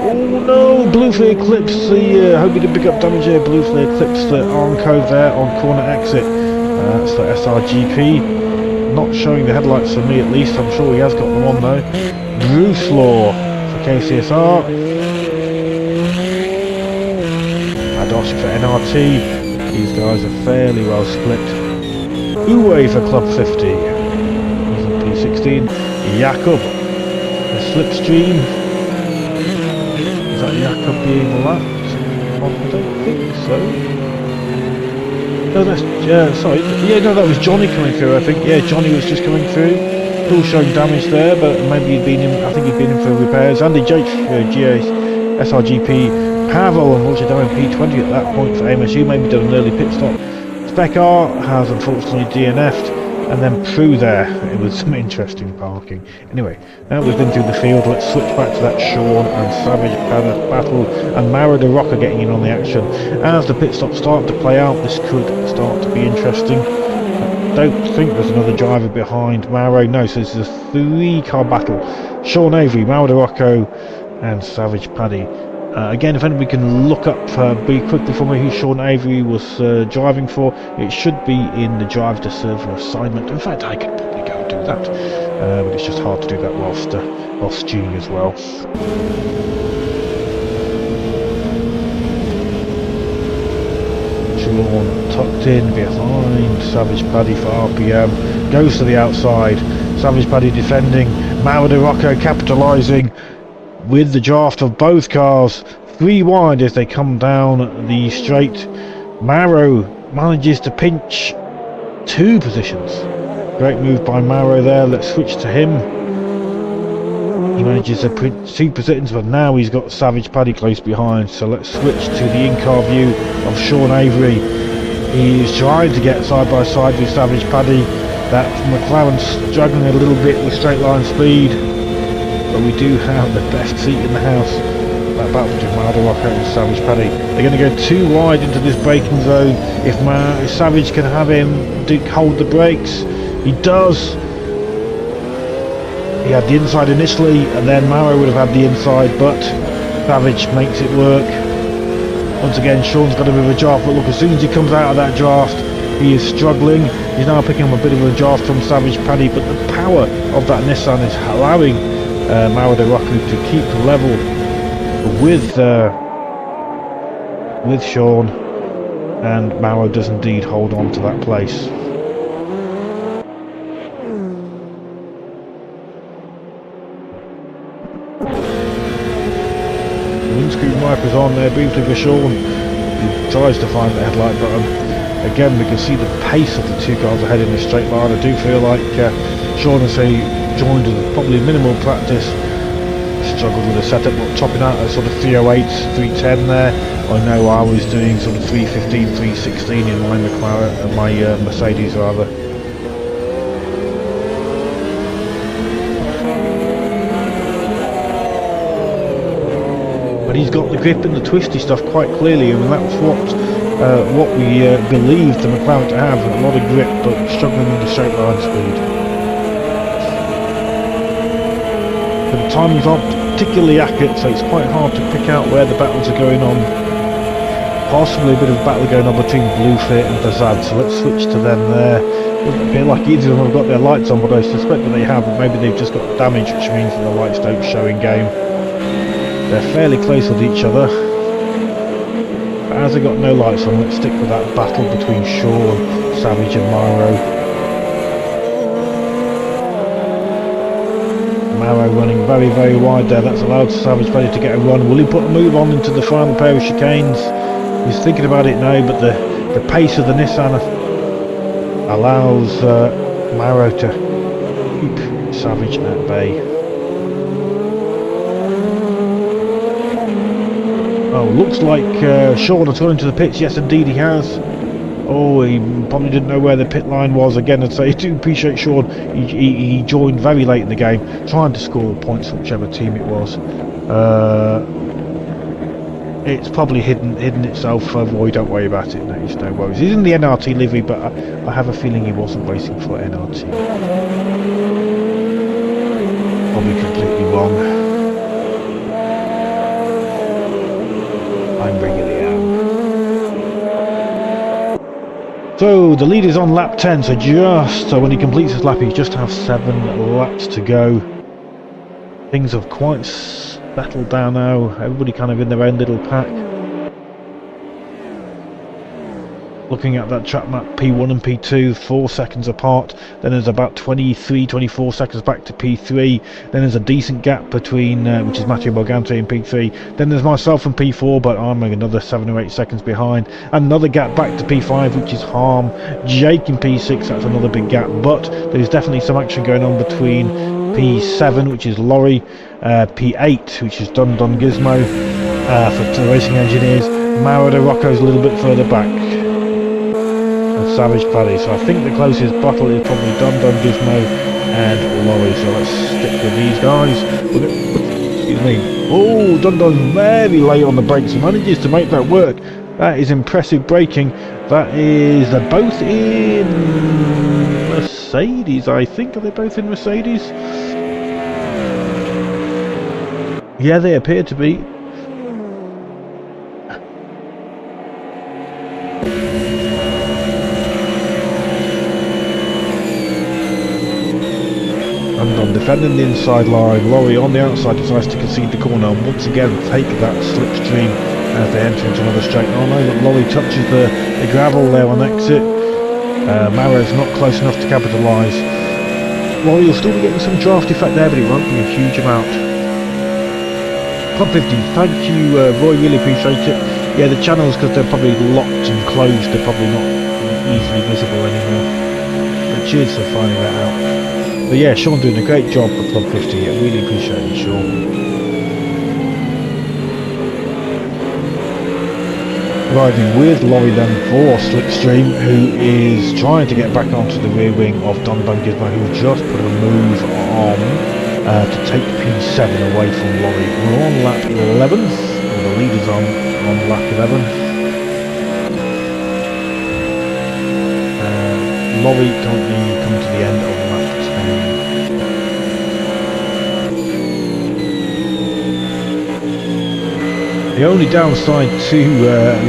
Oh no, blue flare clips the, hope you didn't pick up damage here, blue flare clips the arm code there on corner exit. That's the SRGP. Not showing the headlights for me at least, I'm sure he has got them on though. Bruce Law for KCSR. Darcy for NRT. These guys are fairly well split. Uwe for Club 50. He's in P16. Jakob, the Slipstream. Is that Jakob being lapped? I don't think so. No, that's sorry. Yeah, no, that was Johnny coming through. I think. Yeah, Johnny was just coming through. Still showing damage there, but maybe he'd been in. I think he'd been in for repairs. Andy Jake for GA SRGP. Pavel unfortunately down in P20 at that point for AMS2, maybe done an early pit stop. Spec R has unfortunately DNF'd, and then Prue there. It was some interesting parking. Anyway, now we've been through the field, let's switch back to that Sean and Savage battle, and Mara the Rocker getting in on the action. As the pit stops start to play out, this could start to be interesting. I don't think there's another driver behind Maro. No, so this is a 3-car battle. Sean Avery, Mara the Rocco, and Savage Paddy. Again, if anybody can look up be quickly for me who Sean Avery was driving for, it should be in the drive to server assignment. In fact, I could probably go and do that, but it's just hard to do that whilst tuning as well. Sean tucked in behind Savage Paddy for RPM, goes to the outside. Savage Paddy defending, Mara de Rocco capitalising with the draft of both cars. 3 wide as they come down the straight. Maro manages to pinch 2 positions. Great move by Maro there. Let's switch to him. He manages to pinch 2 positions, but now he's got Savage Paddy close behind. So let's switch to the in-car view of Sean Avery. He's trying to get side by side with Savage Paddy. That McLaren's struggling a little bit with straight line speed. But we do have the best seat in the house. That battle between Mara Rocco and Savage Paddy. They're going to go 2 wide into this braking zone. If Savage can have him hold the brakes, he does. He had the inside initially, and then Maro would have had the inside, but Savage makes it work. Once again, Sean's got a bit of a draft, but look, as soon as he comes out of that draft, he is struggling. He's now picking up a bit of a draft from Savage Paddy, but the power of that Nissan is allowing Mara de Rocco to keep level with Sean, and Maro does indeed hold on to that place. The windscreen wipers on there briefly for Sean. He tries to find the headlight button. Again, we can see the pace of the 2 cars ahead in the straight line. I do feel like Sean has joined with probably minimal practice. Struggled with the setup, but topping out at sort of 308s, 310 there. I know I was doing sort of 315, 316 in my McLaren, my Mercedes rather. But he's got the grip and the twisty stuff quite clearly, and that's what we believed the McLaren to have. A lot of grip, but struggling with the straight line speed. But the timings aren't particularly accurate, so it's quite hard to pick out where the battles are going on. Possibly a bit of battle going on between Bluefit and Bazad, so let's switch to them there. Doesn't appear like either of them have got their lights on, but I suspect that they have, but maybe they've just got damage, which means that the lights don't show in game. They're fairly close with each other. But as they've got no lights on, let's stick with that battle between Shaw, Savage and Maro. Maro running very, very wide there. That's allowed Savage Paddy to get a run. Will he put a move on into the final pair of chicanes? He's thinking about it now, but the pace of the Nissan allows Maro to keep Savage at bay. Oh, looks like Sean has gone into the pits. Yes, indeed he has. Oh, he probably didn't know where the pit line was. Again, I'd say I do appreciate Sean. He joined very late in the game, trying to score points for whichever team it was. It's probably hidden itself. Roy, don't worry about it. No, no worries. He's in the NRT livery, but I have a feeling he wasn't racing for NRT. Probably completely wrong. So the lead is on lap 10, so when he completes his lap he just has 7 laps to go. Things have quite settled down now, everybody kind of in their own little pack. Looking at that track map, P1 and P2, 4 seconds apart. Then there's about 23-24 seconds back to P3. Then there's a decent gap between, which is Matteo Morgante in P3. Then there's myself in P4, but I'm another 7 or 8 seconds behind. And another gap back to P5, which is Harm. Jake in P6, that's another big gap. But there's definitely some action going on between P7, which is Laurie, P8, which is Dun Gizmo for the racing engineers. Mauro de Rocco's a little bit further back. Savage Paddy, so I think the closest battle is probably Dun Gizmo and Laurie, so let's stick with these guys. Excuse me. Oh, Dun's very late on the brakes and manages to make that work. That is impressive braking. That is, they're both in Mercedes, I think. Are they both in Mercedes? Yeah, they appear to be. Dundon defending the inside line. Laurie on the outside decides to concede the corner and once again take that slipstream as they enter into another straight. Oh no, but Laurie touches the gravel there on exit. Mauro's not close enough to capitalise. Laurie will still be getting some draft effect there, but it won't be a huge amount. Club 50, thank you Roy, really appreciate it. Yeah, the channels, because they're probably locked and closed, they're probably not easily visible anymore. But cheers for finding that out. But yeah, Sean doing a great job for Club 50, I really appreciate it, Sean. Riding with Laurie then for Slickstream, who is trying to get back onto the rear wing of Don Gizmo, who just put a move on to take P7 away from Laurie. We're on lap 11, or the leader's on lap 11. Laurie currently come to the end of lap 10. The only downside to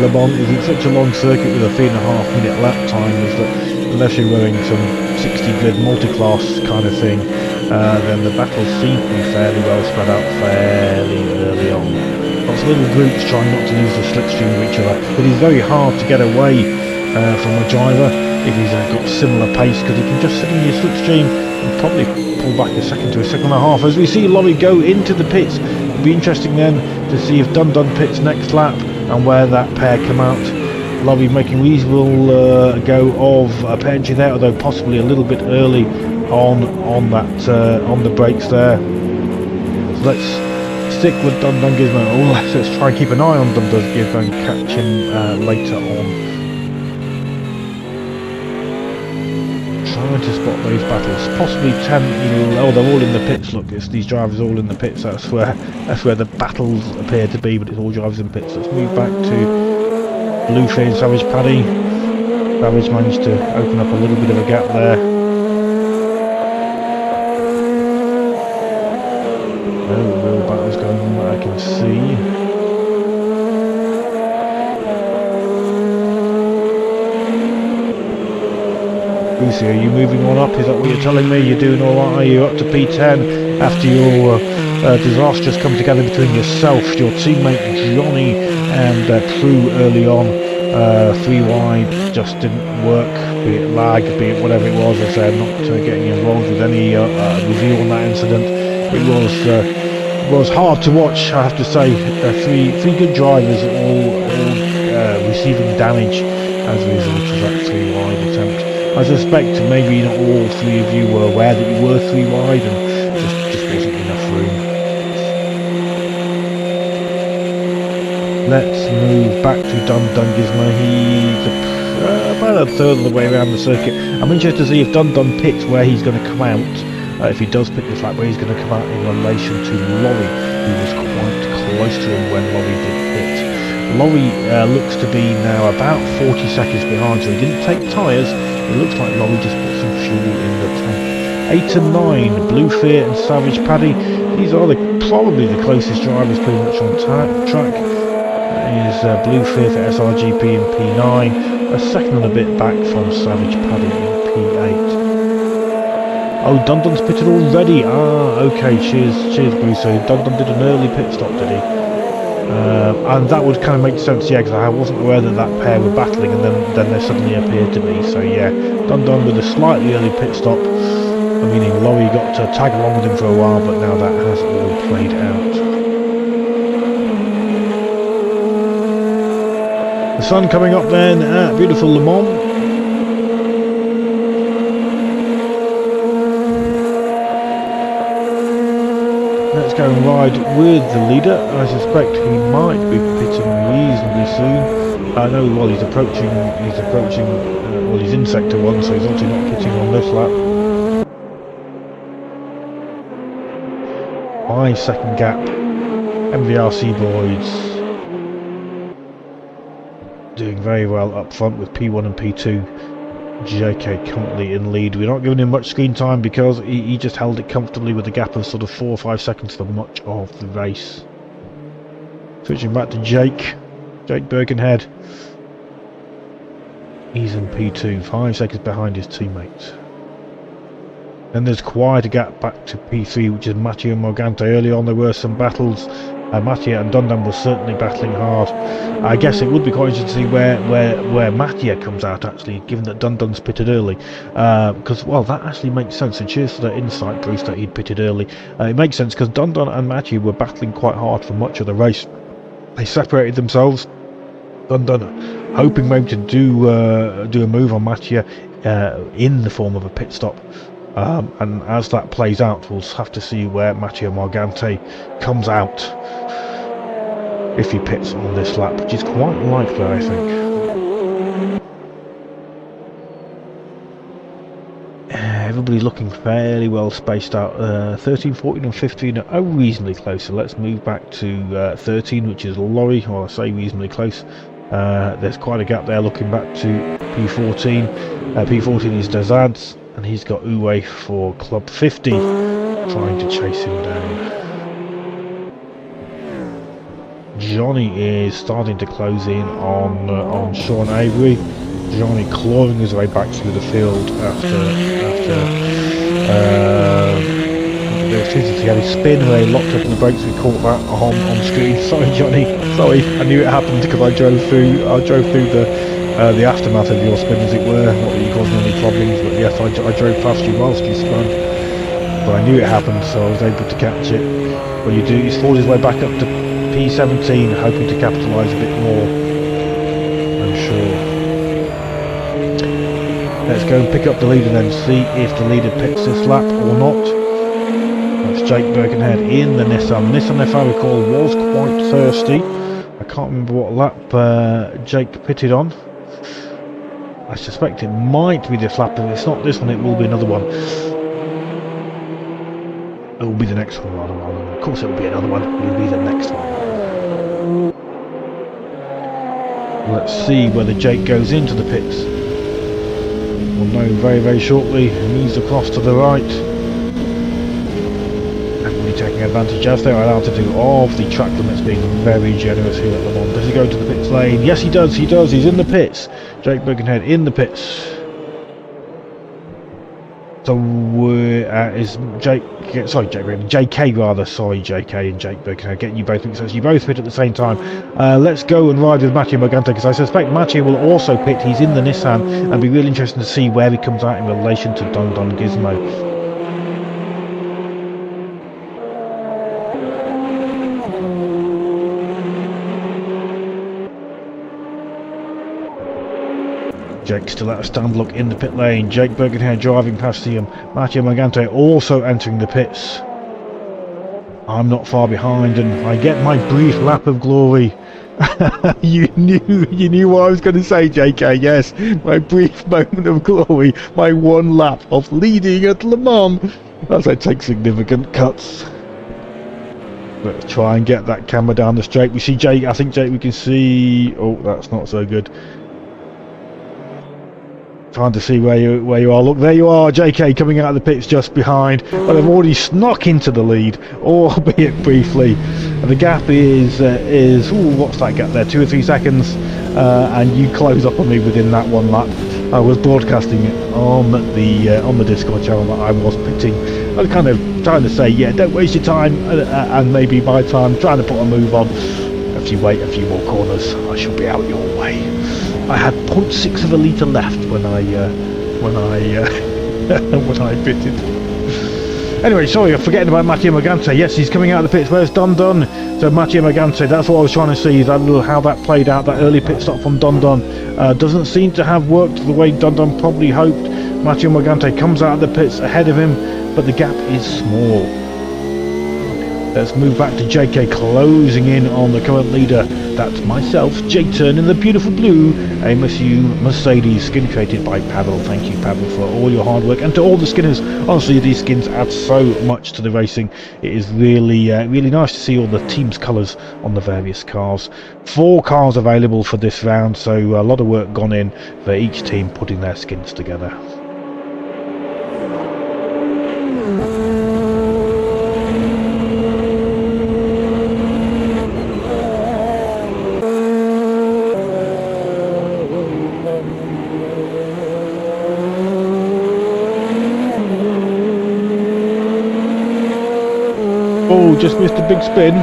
Le Mans is it's such a long circuit with a 3.5 minute lap time is that unless you're wearing some 60 grid multi-class kind of thing, then the battles seem to be fairly well spread out fairly early on. Lots of little groups trying not to lose the slipstream of each other, but it's very hard to get away from a driver if he's got similar pace, because he can just sit in your slipstream and probably pull back a second to a second and a half. As we see Laurie go into the pits, it'll be interesting then to see if Dun pits next lap and where that pair come out. Laurie making reasonable go of a pair entry there, although possibly a little bit early on the brakes there. So let's stick with Dun Gizmo. Oh, let's try and keep an eye on Dun Gizmo and catch him later on. Trying to spot those battles, possibly 10, oh they're all in the pits, look, it's these drivers all in the pits, that's where the battles appear to be, but it's all drivers in pits. Let's move back to Bluefin and Savage Paddy. Savage managed to open up a little bit of a gap there. No real battles going on that I can see. Lucy, are you moving on up? Is that what you're telling me? You're doing alright? Are you up to P10 after your disastrous come together between yourself, your teammate Johnny and True early on? 3 wide just didn't work, be it lag, be it whatever it was. As I said, not getting involved with any review on that incident. It was hard to watch, I have to say. Three good drivers all receiving damage as a result of that 3 wide attempt. I suspect maybe not all 3 of you were aware that you were 3 wide and just wasn't enough room. Let's move back to Dun Gizmo. He's about a third of the way around the circuit. I'm interested to see if Dun pits where he's going to come out, if he does pit this lap, where he's going to come out in relation to Laurie, who was quite close to him when Laurie did pit. Laurie looks to be now about 40 seconds behind, so he didn't take tyres. It looks like Laurie just put some fuel in the tank. 8 and 9, Blue Fear and Savage Paddy. These are probably the closest drivers pretty much on track. is Blue Fifth, SRGP in P9, a second and a bit back from Savage Paddy in P8. Oh, Dundon's pitted already. Ah, okay, cheers Bruce. So Dundon did an early pit stop, did he? And that would kind of make sense, yeah, because I wasn't aware that that pair were battling, and then they suddenly appeared to be. So yeah, Dundon with a slightly early pit stop, meaning Laurie got to tag along with him for a while, but now that has all played out. The sun coming up then at beautiful Le Mans. Let's go and ride with the leader. I suspect he might be pitting reasonably soon. I know, well, he's approaching, well, he's in sector 1, so he's obviously not pitting on this lap. 5 second gap. MVRC boys doing very well up front with P1 and P2. JK currently in lead. We're not giving him much screen time because he just held it comfortably with a gap of sort of 4 or 5 seconds for much of the race. Switching back to Jake Birkenhead. He's in P2, 5 seconds behind his teammates. Then there's quite a gap back to P3, which is Mattia and Morgante. Early on there were some battles. Mattia and Dundon were certainly battling hard. I guess it would be quite interesting to see where Mattia comes out, actually, given that Dundon's pitted early. Because, well, that actually makes sense. And cheers for that insight, Bruce, that he'd pitted early. It makes sense because Dundon and Mattia were battling quite hard for much of the race. They separated themselves. Dundon hoping maybe to do a move on Mattia in the form of a pit stop. And as that plays out, we'll have to see where Mattia Morgante comes out if he pits on this lap, which is quite likely, I think. Everybody looking fairly well spaced out. 13, 14 and 15 are reasonably close, so let's move back to 13, which is Laurie, or I say reasonably close. There's quite a gap there looking back to P14. P14 is Dazads, and he's got Uwe for Club 50 trying to chase him down. Johnny is starting to close in on Sean Avery. Johnny clawing his way back through the field after he had his spin where he locked up in the brakes. We caught that on screen. Sorry Johnny, sorry, I knew it happened because I drove through the aftermath of your spin, as it were. Not that you caused any problems, but yes, I drove past you whilst you spun. But I knew it happened, so I was able to catch it. Well, he's fought his way back up to P17, hoping to capitalise a bit more, I'm sure. Let's go and pick up the leader then, see if the leader picks this lap or not. That's Jake Birkenhead in the Nissan. Nissan, if I recall, was quite thirsty. I can't remember what lap Jake pitted on. I suspect it might be this lap, but if it's not this one, it will be another one. It will be the next one, rather. Of course it will be another one, it will be the next one. Let's see whether Jake goes into the pits. We'll know very, very shortly. He moves across to the right. Everybody taking advantage, as they are allowed to do, of the track limits being very generous here at Le Mans. Does he go to the pits lane? Yes, he does. He's in the pits. Jake Birkenhead in the pits. So is JK rather, sorry, JK and Jake Birkenhead, getting you both mixed up. You both pit at the same time. Let's go and ride with Mattia Morgante, because I suspect Mattia will also pit. He's in the Nissan, and be really interesting to see where he comes out in relation to Dundon Gizmo. Jake still at a stand look in the pit lane. Jake Birkenhead driving past him. Mattia Morgante also entering the pits. I'm not far behind, and I get my brief lap of glory. you knew what I was going to say, JK. Yes, my brief moment of glory. My one lap of leading at Le Mans as I take significant cuts. Let's try and get that camera down the straight. We see Jake. I think Jake. We can see. Oh, that's not so good. Trying to see where you are. Look, there you are, JK coming out of the pits just behind. But they've already snuck into the lead, albeit briefly. And the gap is ooh, what's that gap there? 2 or 3 seconds, and you close up on me within that one lap. I was broadcasting it on the Discord channel that I was pitting. I was kind of trying to say, yeah, don't waste your time, and maybe my time, trying to put a move on. If you wait a few more corners, I shall be out your way. I had 0.6 of a litre left when I when I pitted. Anyway, sorry, I'm forgetting about Matteo Morgante. Yes, he's coming out of the pits. Where's Dun Dun? So Matteo Morgante, that's what I was trying to see, that little, how that played out, that early pit stop from Dun Dun. Doesn't seem to have worked the way Dun Dun probably hoped. Matteo Morgante comes out of the pits ahead of him, but the gap is small. Let's move back to JK closing in on the current leader. That's myself, J-Turn, in the beautiful blue AMS2 Mercedes, skin created by Pavel. Thank you, Pavel, for all your hard work, and to all the skinners. Honestly, these skins add so much to the racing. It is really really nice to see all the team's colours on the various cars. 4 cars available for this round, so a lot of work gone in for each team putting their skins together. Oh, just missed a big spin.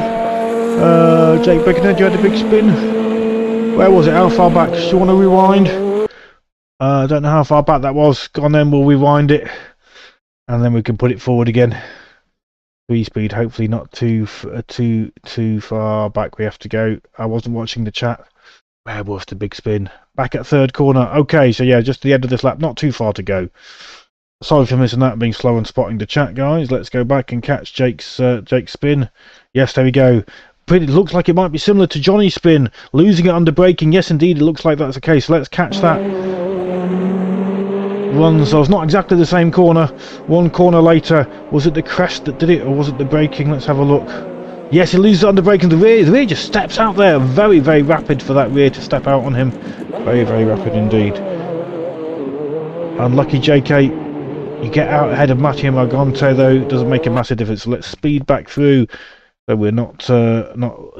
Jake Beckenhead, you had a big spin. Where was it? How far back? Do you want to rewind? I don't know how far back that was. Go on then, we'll rewind it. And then we can put it forward again. 3 speed, hopefully not too far back we have to go. I wasn't watching the chat. Where was the big spin? Back at 3rd corner. Okay, so yeah, just the end of this lap. Not too far to go. Sorry for missing that, being slow and spotting the chat, guys. Let's go back and catch Jake's spin. Yes, there we go. But it looks like it might be similar to Johnny's spin, losing it under braking. Yes, indeed, it looks like that's the case. Let's catch that. Runs, so it's not exactly the same corner. 1 corner later, was it the crest that did it, or was it the braking? Let's have a look. Yes, he loses it under braking. The rear just steps out there. Very, very rapid for that rear to step out on him. Very, very rapid indeed. Unlucky JK. You get out ahead of Matteo Morgante, though. It doesn't make a massive difference. So let's speed back through, so we're not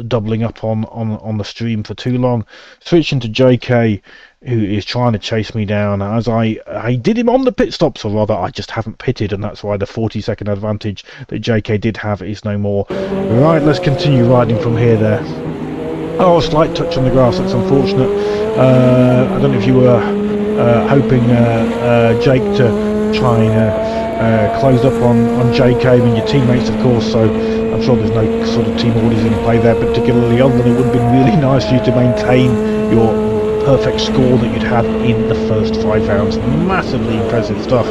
doubling up on the stream for too long. Switching to JK, who is trying to chase me down, as I did him on the pit stops, or rather I just haven't pitted, and that's why the 40-second advantage that JK did have is no more. Right, let's continue riding from here there. Oh, a slight touch on the grass, that's unfortunate. I don't know if you were hoping Jake to try and close up on JK and your teammates, of course, so I'm sure there's no sort of team orders in play there particularly, other than it would have been really nice for you to maintain your perfect score that you'd had in the first 5 rounds. Massively impressive stuff.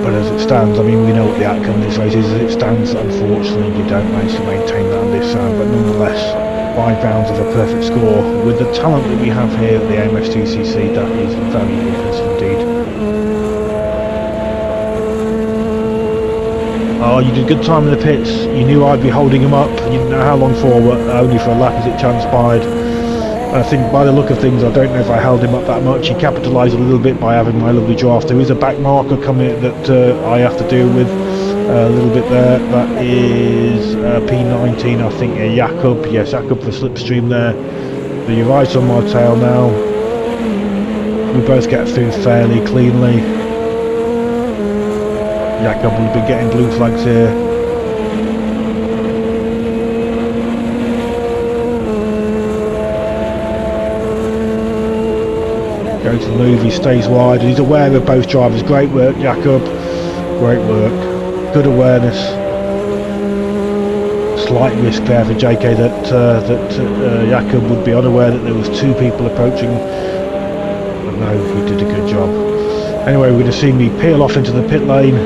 But as it stands, I mean, we know what the outcome of this race is. As it stands, unfortunately, you don't manage to maintain that on this round, but nonetheless, 5 rounds of a perfect score. With the talent that we have here at the AMS2CC, that is very impressive indeed. Oh, you did good time in the pits. You knew I'd be holding him up. You didn't know how long for, but only for a lap as it transpired. I think by the look of things, I don't know if I held him up that much. He capitalised a little bit by having my lovely draft. There is a back marker coming that I have to deal with. A little bit there. That is P19, I think. Jakob. Yes, Jakob for slipstream there. So you're right on my tail now. We both get through fairly cleanly. Jakob will be getting blue flags here. Going to the move, he stays wide. He's aware of both drivers. Great work, Jakob. Great work. Good awareness. Slight risk there for JK that Jakob would be unaware that there was 2 people approaching, but no, he did a good job. Anyway, we're going to see me peel off into the pit lane.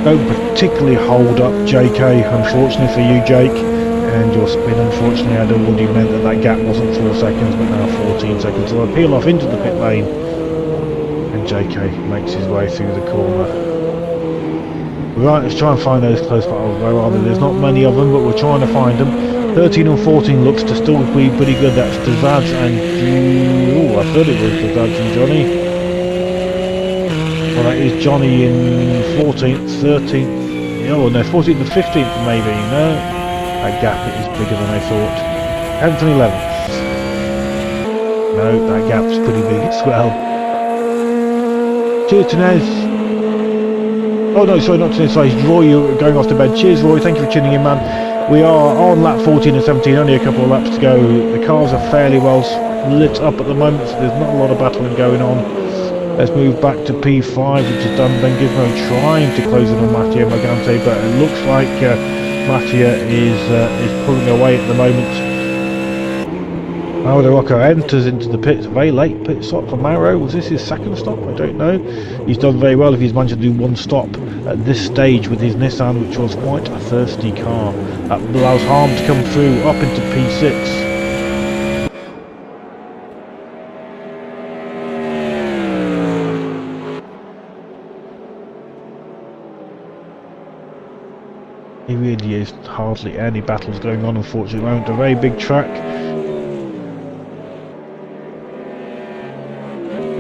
Don't particularly hold up JK, unfortunately for you, Jake, and your spin unfortunately had already meant that gap wasn't 4 seconds but now 14 seconds. So I peel off into the pit lane and JK makes his way through the corner. Right, let's try and find those close battles. Where are they? There's not many of them, but we're trying to find them. 13 and 14 looks to still be pretty good. That's Dazads and I thought it was Dazads and Johnny. Well, that is Johnny in 14th, 13th. Oh no, 14th and 15th maybe. No, that gap is bigger than I thought. 10th and 11th. No, that gap's pretty big as well. Cheers, Tenez. Oh no, sorry, not Tenez. Sorry, Roy, you're going off to bed. Cheers, Roy. Thank you for tuning in, man. We are on lap 14 and 17, only a couple of laps to go. The cars are fairly well lit up at the moment, so there's not a lot of battling going on. Let's move back to P5, which is done. Ben Gizmo trying to close in on Mattia Magante, but it looks like Mattia is pulling away at the moment. Mauro Rocco enters into the pits. Very late pit stop for Mauro. Was this his second stop? I don't know. He's done very well if he's managed to do one stop at this stage with his Nissan, which was quite a thirsty car. That allows Harm to come through up into P6. He really is hardly any battles going on, unfortunately. At a very big track.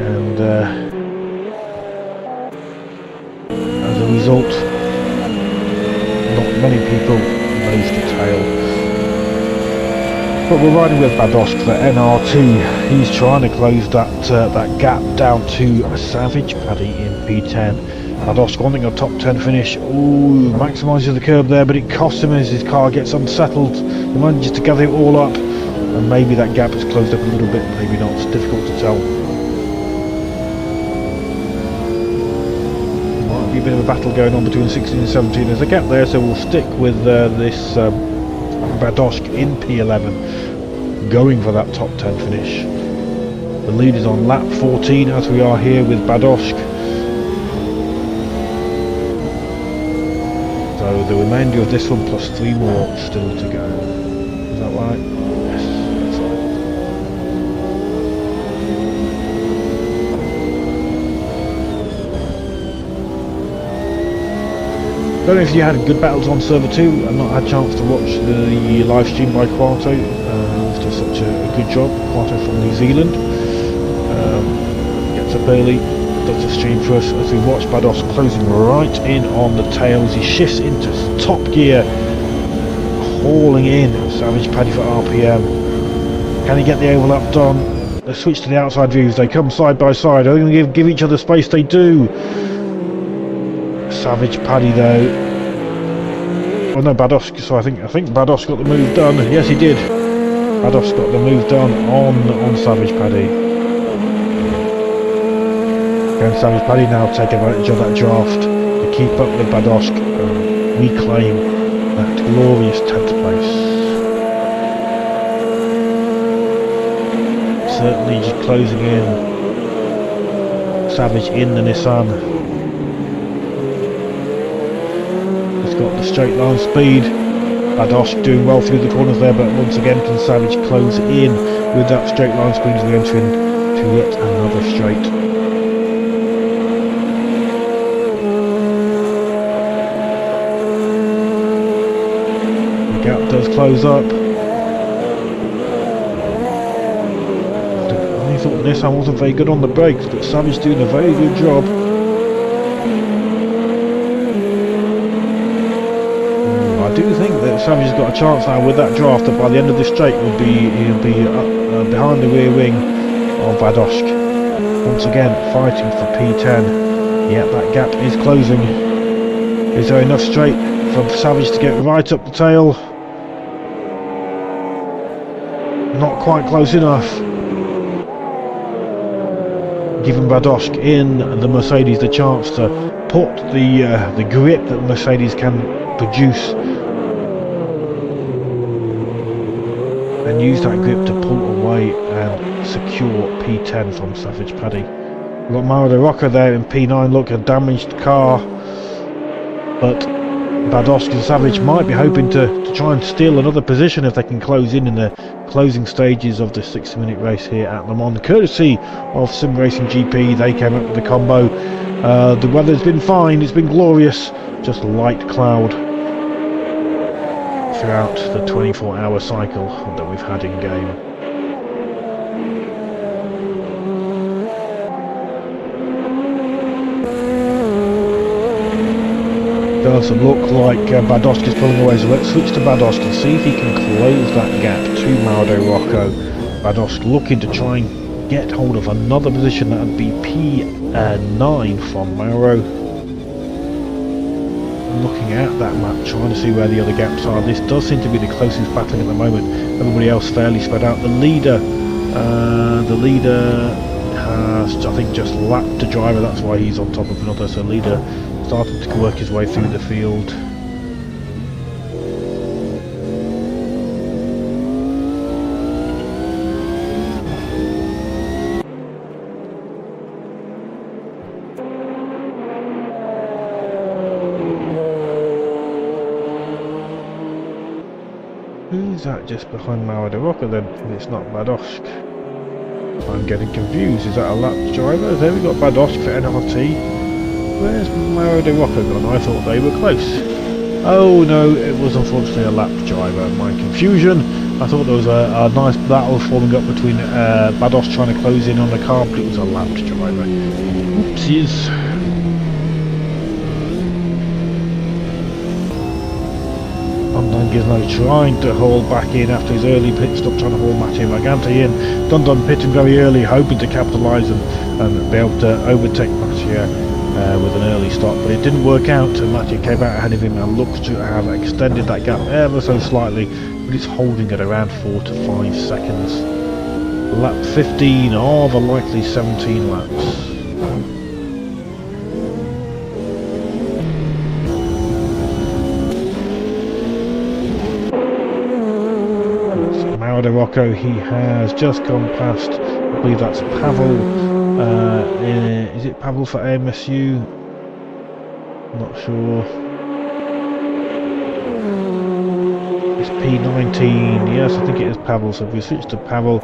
And as a result, not many people nose to tail. But we're riding with Badosk for NR2. He's trying to close that gap down to a Savage Paddy in P10. Badosk wanting a top 10 finish. Ooh, maximises the curb there, but it costs him as his car gets unsettled. He manages to gather it all up, and maybe that gap has closed up a little bit, maybe not. It's difficult to tell. Be a bit of a battle going on between 16 and 17. There's a gap there, so we'll stick with this Badosk in P11 going for that top 10 finish. The lead is on lap 14 as we are here with Badosk. So the remainder of this one plus 3 more still to go. Is that right? Yes, that's right. I don't know if you had good battles on server 2. I've not had a chance to watch the live stream by Quarto. He's done such a good job. Quarto from New Zealand. Gets up early, does the stream for us as we watch Badosk closing right in on the tails. He shifts into top gear, hauling in Savage Paddy for RPM. Can he get the overlap done? They switch to the outside views. They come side by side. Are they going to give each other space? They do. Savage Paddy though. Oh no, Badosk. So I think Badosk got the move done. Yes, he did. Badosk got the move done on Savage Paddy. Can Savage Paddy now take advantage of that draft to keep up with Badosk and reclaim that glorious 10th place? Certainly just closing in. Savage in the Nissan. Got the straight line speed. Badosk doing well through the corners there, but once again can Savage close in with that straight line speed as we enter into yet another straight. The gap does close up. I thought Nissan wasn't very good on the brakes, but Savage doing a very good job. I do think that Savage has got a chance now with that draft that by the end of this straight he'll be behind the rear wing of Badosk. Once again fighting for P10. Yep, that gap is closing. Is there enough straight for Savage to get right up the tail? Not quite close enough. Giving Badosk in the Mercedes the chance to put the grip that Mercedes can produce and use that grip to pull away and secure P10 from Savage Paddy. We've got Mauro Rocca there in P9. Look, a damaged car, but Badosk and Savage might be hoping to try and steal another position if they can close in the closing stages of the 60-minute race here at Le Mans, courtesy of Sim Racing GP. They came up with the combo. The weather's been fine, it's been glorious, just a light cloud throughout the 24-hour cycle that we've had in game. Does look like Badoski's pulling away, so let's switch to Badoski, see if he can close that gap to Mauro Rocco. Badosk looking to try and get hold of another position, that would be P9 from Mauro. Looking at that map, trying to see where the other gaps are. This does seem to be the closest battling at the moment. Everybody else fairly spread out. The leader has, I think, just lapped a driver, that's why he's on top of another, so leader starting to work his way through the field. Who's that just behind Mauro Rocco then? It's not Badosk. I'm getting confused. Is that a lap driver? There we got Badosk for NRT. Where's Mauro Rocco gone? I thought they were close. Oh no, it was unfortunately a lap driver. My confusion. I thought there was a nice battle forming up between Badosk trying to close in on the car, but it was a lap driver. Oopsies. Gizmo trying to haul back in after his early pit stop, trying to haul Matteo Morgante in. Dundon pitting very early, hoping to capitalise and be able to overtake Matteo with an early stop, but it didn't work out, and Matteo came out ahead of him and looked to have extended that gap ever so slightly, but it's holding at around 4 to 5 seconds. Lap 15 of a likely 17 laps. Mauro Rocco, he has just gone past, I believe that's Pavel. Is it Pavel for AMSU? Not sure. It's P19. Yes, I think it is Pavel. So if we switch to Pavel,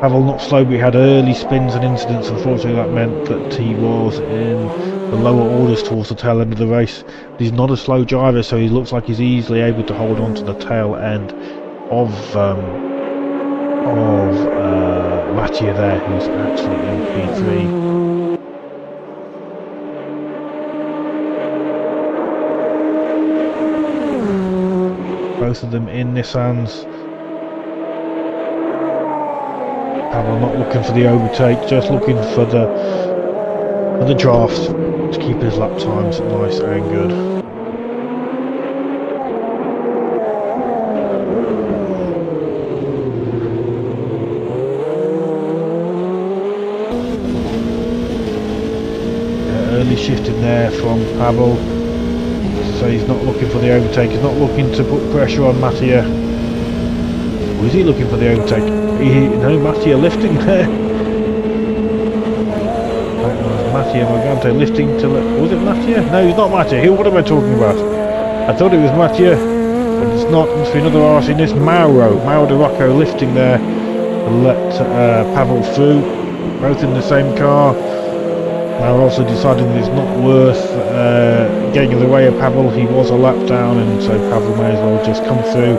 Pavel not slow, but he had early spins and incidents. Unfortunately, that meant that he was in the lower orders towards the tail end of the race. But he's not a slow driver, so he looks like he's easily able to hold on to the tail end of Matteo there, who's actually in P3. Both of them in Nissans. Pavel not looking for the overtake, just looking for the draft to keep his lap times nice and good. Early shifting there from Pavel, so he's not looking for the overtake, he's not looking to put pressure on Matteo. Or is he looking for the overtake? No, Matteo lifting there. Matteo Morgante lifting to... Was it Matteo? No, he's not Matteo. What am I talking about? I thought it was Matteo, but it's not. It must be another RC in this. Mauro Rocco lifting there to let Pavel through, both in the same car. Now also deciding that it's not worth getting in the way of Pavel. He was a lap down, and so Pavel may as well just come through.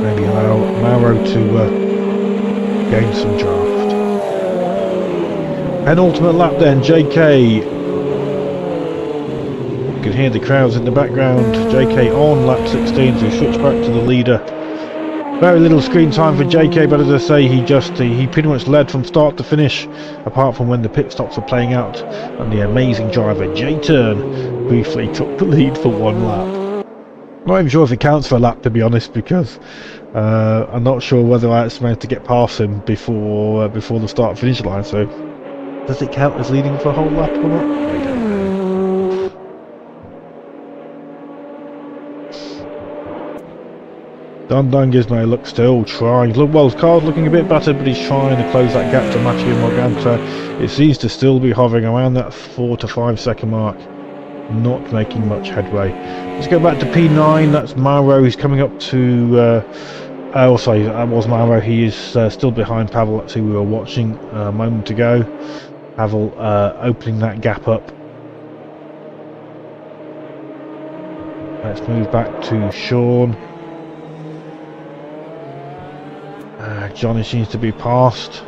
Maybe allow Mauro to gain some draft. Penultimate lap then, JK. You can hear the crowds in the background. JK on lap 16, so we switch back to the leader. Very little screen time for JK, but as I say, he pretty much led from start to finish, apart from when the pit stops were playing out, and the amazing driver J-Turn briefly took the lead for one lap. Not even sure if it counts for a lap, to be honest, because I'm not sure whether I actually managed to get past him before the start finish line. So does it count as leading for a whole lap or not? I don't know. Dundon Gizmo looks still trying. Look, well, his car's looking a bit battered, but he's trying to close that gap to Matteo Morgante. It seems to still be hovering around that 4 to 5 second mark, not making much headway. Let's go back to P9. That's Mauro. He's coming up to. Sorry, that was Mauro. He is still behind Pavel. That's who we were watching a moment ago. Pavel opening that gap up. Let's move back to Sean. Johnny seems to be passed.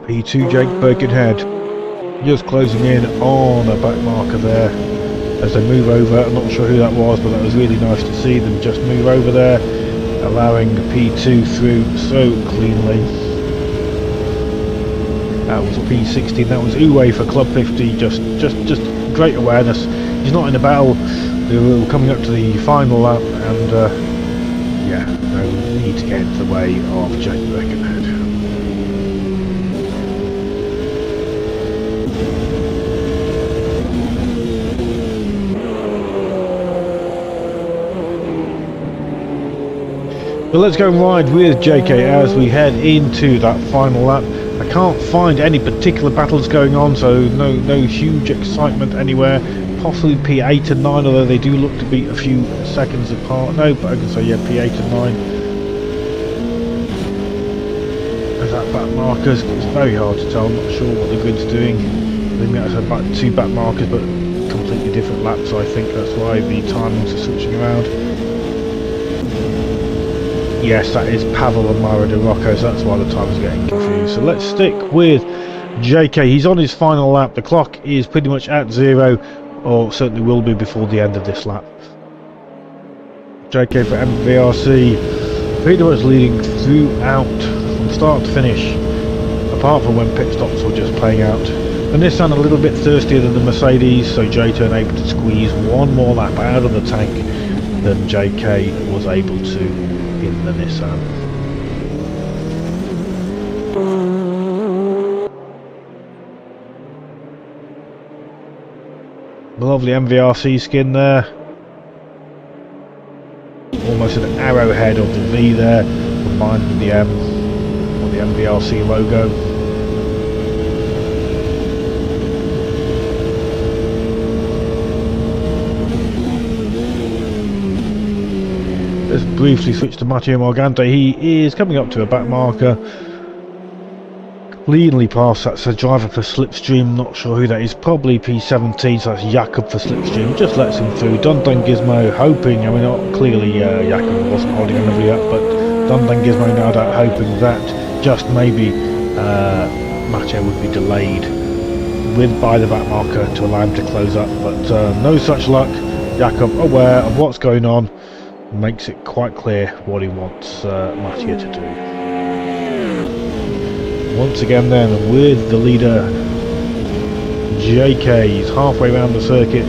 P2 Jake Birkenhead just closing in on a back marker there as they move over. I'm not sure who that was, but that was really nice to see them just move over there, allowing P2 through so cleanly. That was P16, that was Uwe for Club 50, just great awareness. He's not in a battle, we're coming up to the final lap, and yeah, no need to get into the way of Jake Birkenhead. So let's go and ride with JK as we head into that final lap. I can't find any particular battles going on, so no huge excitement anywhere. Possibly P8 and 9, although they do look to be a few seconds apart. No, but I can say yeah, P8 and 9. As that back markers, it's very hard to tell. I'm not sure what the grid's doing. I think that's about 2 back markers, but completely different laps. So I think that's why the timings are switching around. Yes, that is Pavel and Myra de Rocco, so that's why the time is getting confused. So let's stick with JK. He's on his final lap. The clock is pretty much at 0, or certainly will be before the end of this lap. JK for MVRC, pretty much leading throughout, from start to finish, apart from when pit stops were just playing out. The Nissan a little bit thirstier than the Mercedes, so JK able to squeeze one more lap out of the tank than JK was able to in the Nissan. Lovely MVRC skin there. Almost an arrowhead of the V there, combined with the M or the MVRC logo. Let's briefly switch to Matteo Morgante. He is coming up to a back marker. Cleanly past, that's a driver for Slipstream, not sure who that is, probably P17, so that's Jakob for Slipstream, just lets him through. Dun Gizmo hoping, I mean not clearly Jakob wasn't holding anybody up, but Dun Gizmo no doubt hoping that just maybe Matteo would be delayed by the back marker to allow him to close up, but no such luck. Jakob, aware of what's going on, makes it quite clear what he wants Matteo to do. Once again then with the leader JK, he's halfway around the circuit,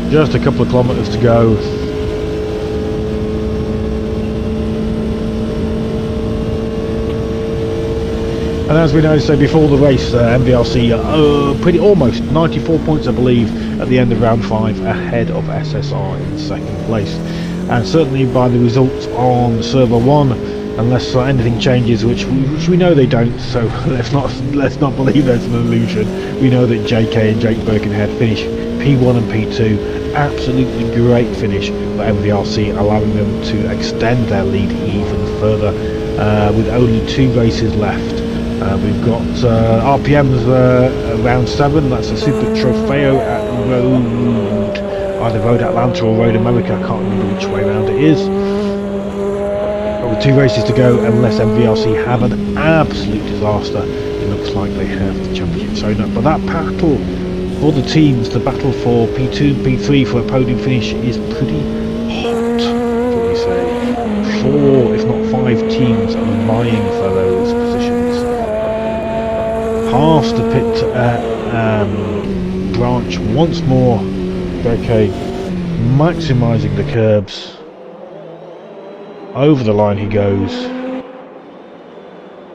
just a couple of kilometres to go. And as we know, so before the race, MVRC pretty almost 94 points I believe at the end of round 5, ahead of SSR in second place, and certainly by the results on server 1, unless anything changes, which we know they don't, so let's not believe there's an illusion. We know that JK and Jake Birkenhead finish P1 and P2, absolutely great finish for MVRC, allowing them to extend their lead even further with only 2 races left. We've got RPM's round 7, that's a Super Trofeo at either Road Atlanta or Road America, I can't remember which way around it is. With 2 races to go, unless MVRC have an absolute disaster, it looks like they have the championship sewn up. But that battle for the teams, the battle for P2 and P3 for a podium finish is pretty hot, shall we say. 4, if not 5 teams are vying for those positions. Past the pit branch once more. Okay, maximising the curbs. Over the line he goes,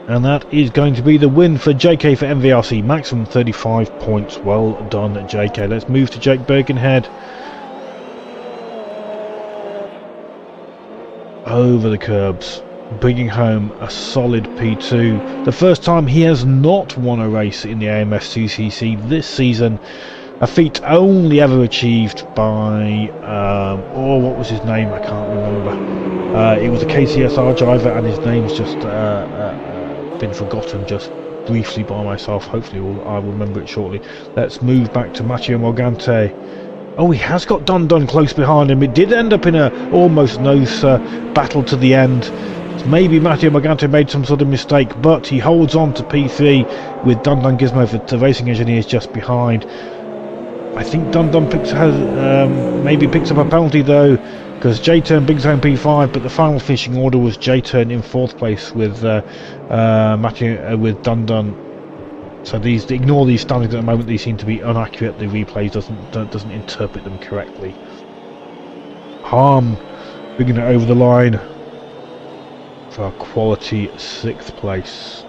and that is going to be the win for JK for MVRC, maximum 35 points. Well done JK. Let's move to Jake Birkenhead. Over the curbs, bringing home a solid P2. The first time he has not won a race in the AMS2 CC this season, a feat only ever achieved by what was his name, I can't remember. It was a KCSR driver, and his name's just been forgotten just briefly by myself. Hopefully I'll remember it shortly. Let's move back to Matteo Morgante. Oh, he has got Dun Dun close behind him. It did end up in a almost nose battle to the end. Maybe Matteo Morgante made some sort of mistake, but he holds on to P3 with Dun Dun Gizmo for the Racing Engineers just behind. I think Dun Dun maybe picks up a penalty though, because J-Turn Big Zone P5, but the final finishing order was J-Turn in 4th place with with Dun Dun. So ignore these standings at the moment. These seem to be inaccurate. The replay doesn't interpret them correctly. Harm bringing it over the line for a quality 6th place.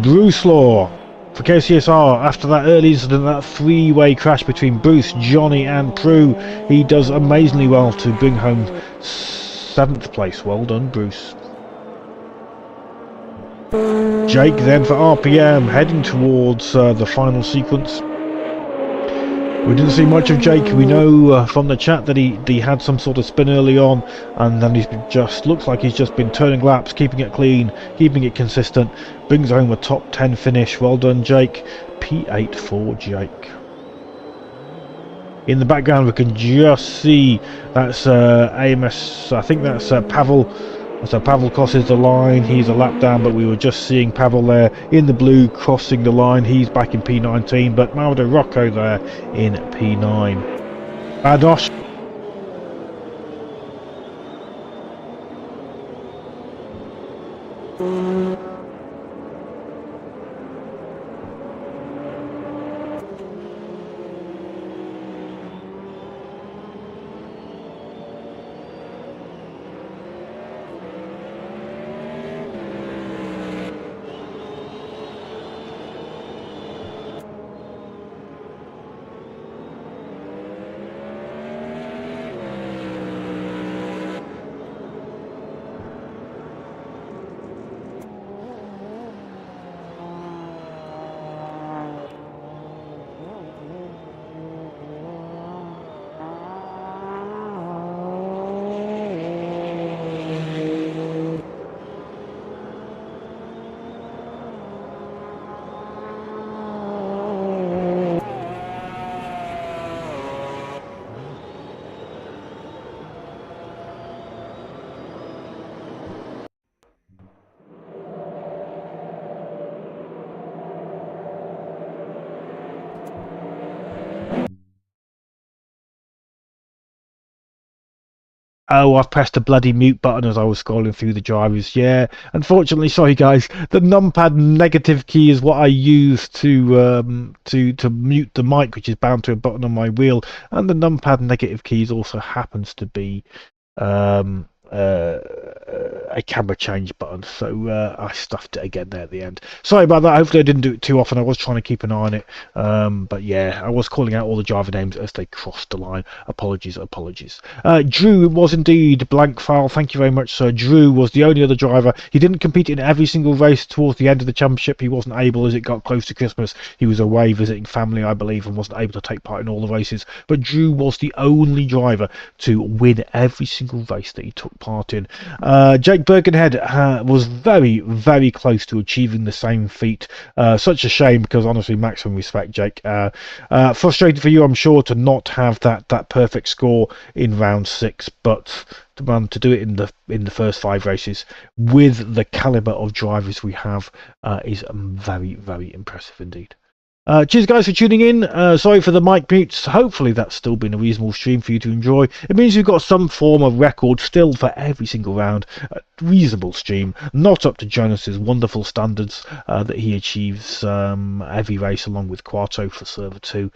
Bruce Law for KCSR, after that early incident, that 3-way crash between Bruce, Johnny and Prue, he does amazingly well to bring home 7th place. Well done, Bruce. Jake then for RPM, heading towards the final sequence. We didn't see much of Jake. We know from the chat that he had some sort of spin early on, and then looks like he's just been turning laps, keeping it clean, keeping it consistent. Brings home a top 10 finish. Well done, Jake. P8 for Jake. In the background we can just see that's AMS. I think that's Pavel. So Pavel crosses the line. He's a lap down, but we were just seeing Pavel there in the blue crossing the line. He's back in P19, but Maldo Rocco there in P9. Badosh. Oh, I've pressed a bloody mute button as I was scrolling through the drivers. Yeah, unfortunately, sorry guys. The numpad negative key is what I use to mute the mic, which is bound to a button on my wheel, and the numpad negative keys also happens to be a camera change button, so I stuffed it again there at the end. Sorry about that. Hopefully I didn't do it too often. I was trying to keep an eye on it, but yeah, I was calling out all the driver names as they crossed the line. Apologies. Drew was indeed blank file. Thank you very much, sir. Drew was the only other driver. He didn't compete in every single race towards the end of the championship. He wasn't able, as it got close to Christmas. He was away visiting family, I believe, and wasn't able to take part in all the races. But Drew was the only driver to win every single race that he took part in. Jake Bergenhead was very, very close to achieving the same feat. Such a shame, because honestly, maximum respect, Jake. Frustrated for you, I'm sure, to not have that perfect score in round 6, but to do it in the first 5 races with the caliber of drivers we have is very, very impressive indeed. Cheers guys for tuning in. Sorry for the mic mutes. Hopefully that's still been a reasonable stream for you to enjoy. It means we've got some form of record still for every single round. A reasonable stream, not up to Jonas's wonderful standards that he achieves every race along with Quarto for server 2.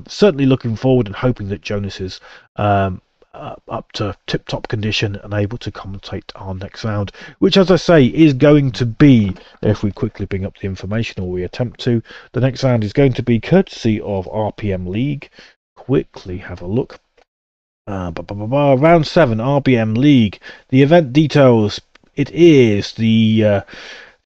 Certainly looking forward and hoping that Jonas is up to tip-top condition and able to commentate our next round, which, as I say, is going to be, if we quickly bring up the information, or we attempt to, the next round is going to be courtesy of RPM League. Quickly have a look. Round 7, RPM League. The event details. It is the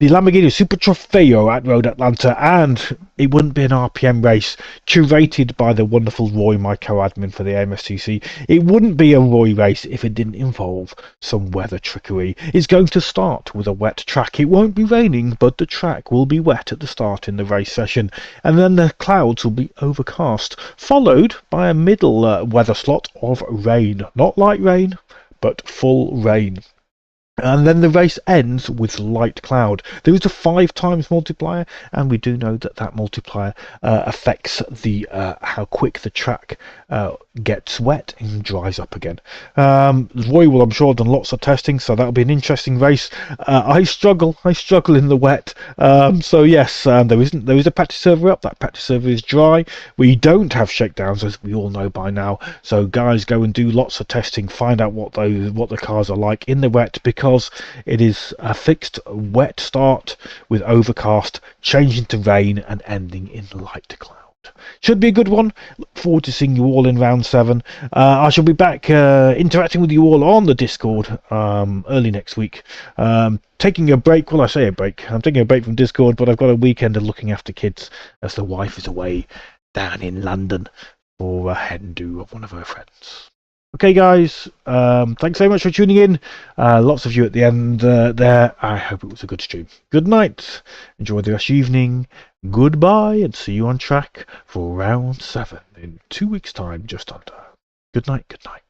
the Lamborghini Super Trofeo at Road Atlanta, and it wouldn't be an RPM race curated by the wonderful Roy, my co-admin for the AMS2C. It wouldn't be a Roy race if it didn't involve some weather trickery. It's going to start with a wet track. It won't be raining, but the track will be wet at the start in the race session, and then the clouds will be overcast, followed by a middle weather slot of rain. Not light rain, but full rain. And then the race ends with light cloud. There is a 5 times multiplier, and we do know that that multiplier affects the how quick the track gets wet and dries up again. Roy will, I'm sure, have done lots of testing, so that'll be an interesting race. I struggle in the wet. So yes, there is a patch server up. That patch server is dry. We don't have shakedowns, as we all know by now. So guys, go and do lots of testing. Find out what the cars are like in the wet, because it is a fixed wet start with overcast, changing to rain and ending in light cloud. Should be a good one. Look forward to seeing you all in round 7. I shall be back interacting with you all on the Discord early next week. Taking a break. Well, I say a break. I'm taking a break from Discord, but I've got a weekend of looking after kids as the wife is away down in London for a hen do of one of her friends. Okay, guys, thanks very much for tuning in. Lots of you at the end there. I hope it was a good stream. Good night. Enjoy the rest of the evening. Goodbye, and see you on track for round 7 in 2 weeks' time, just under. Good night, good night.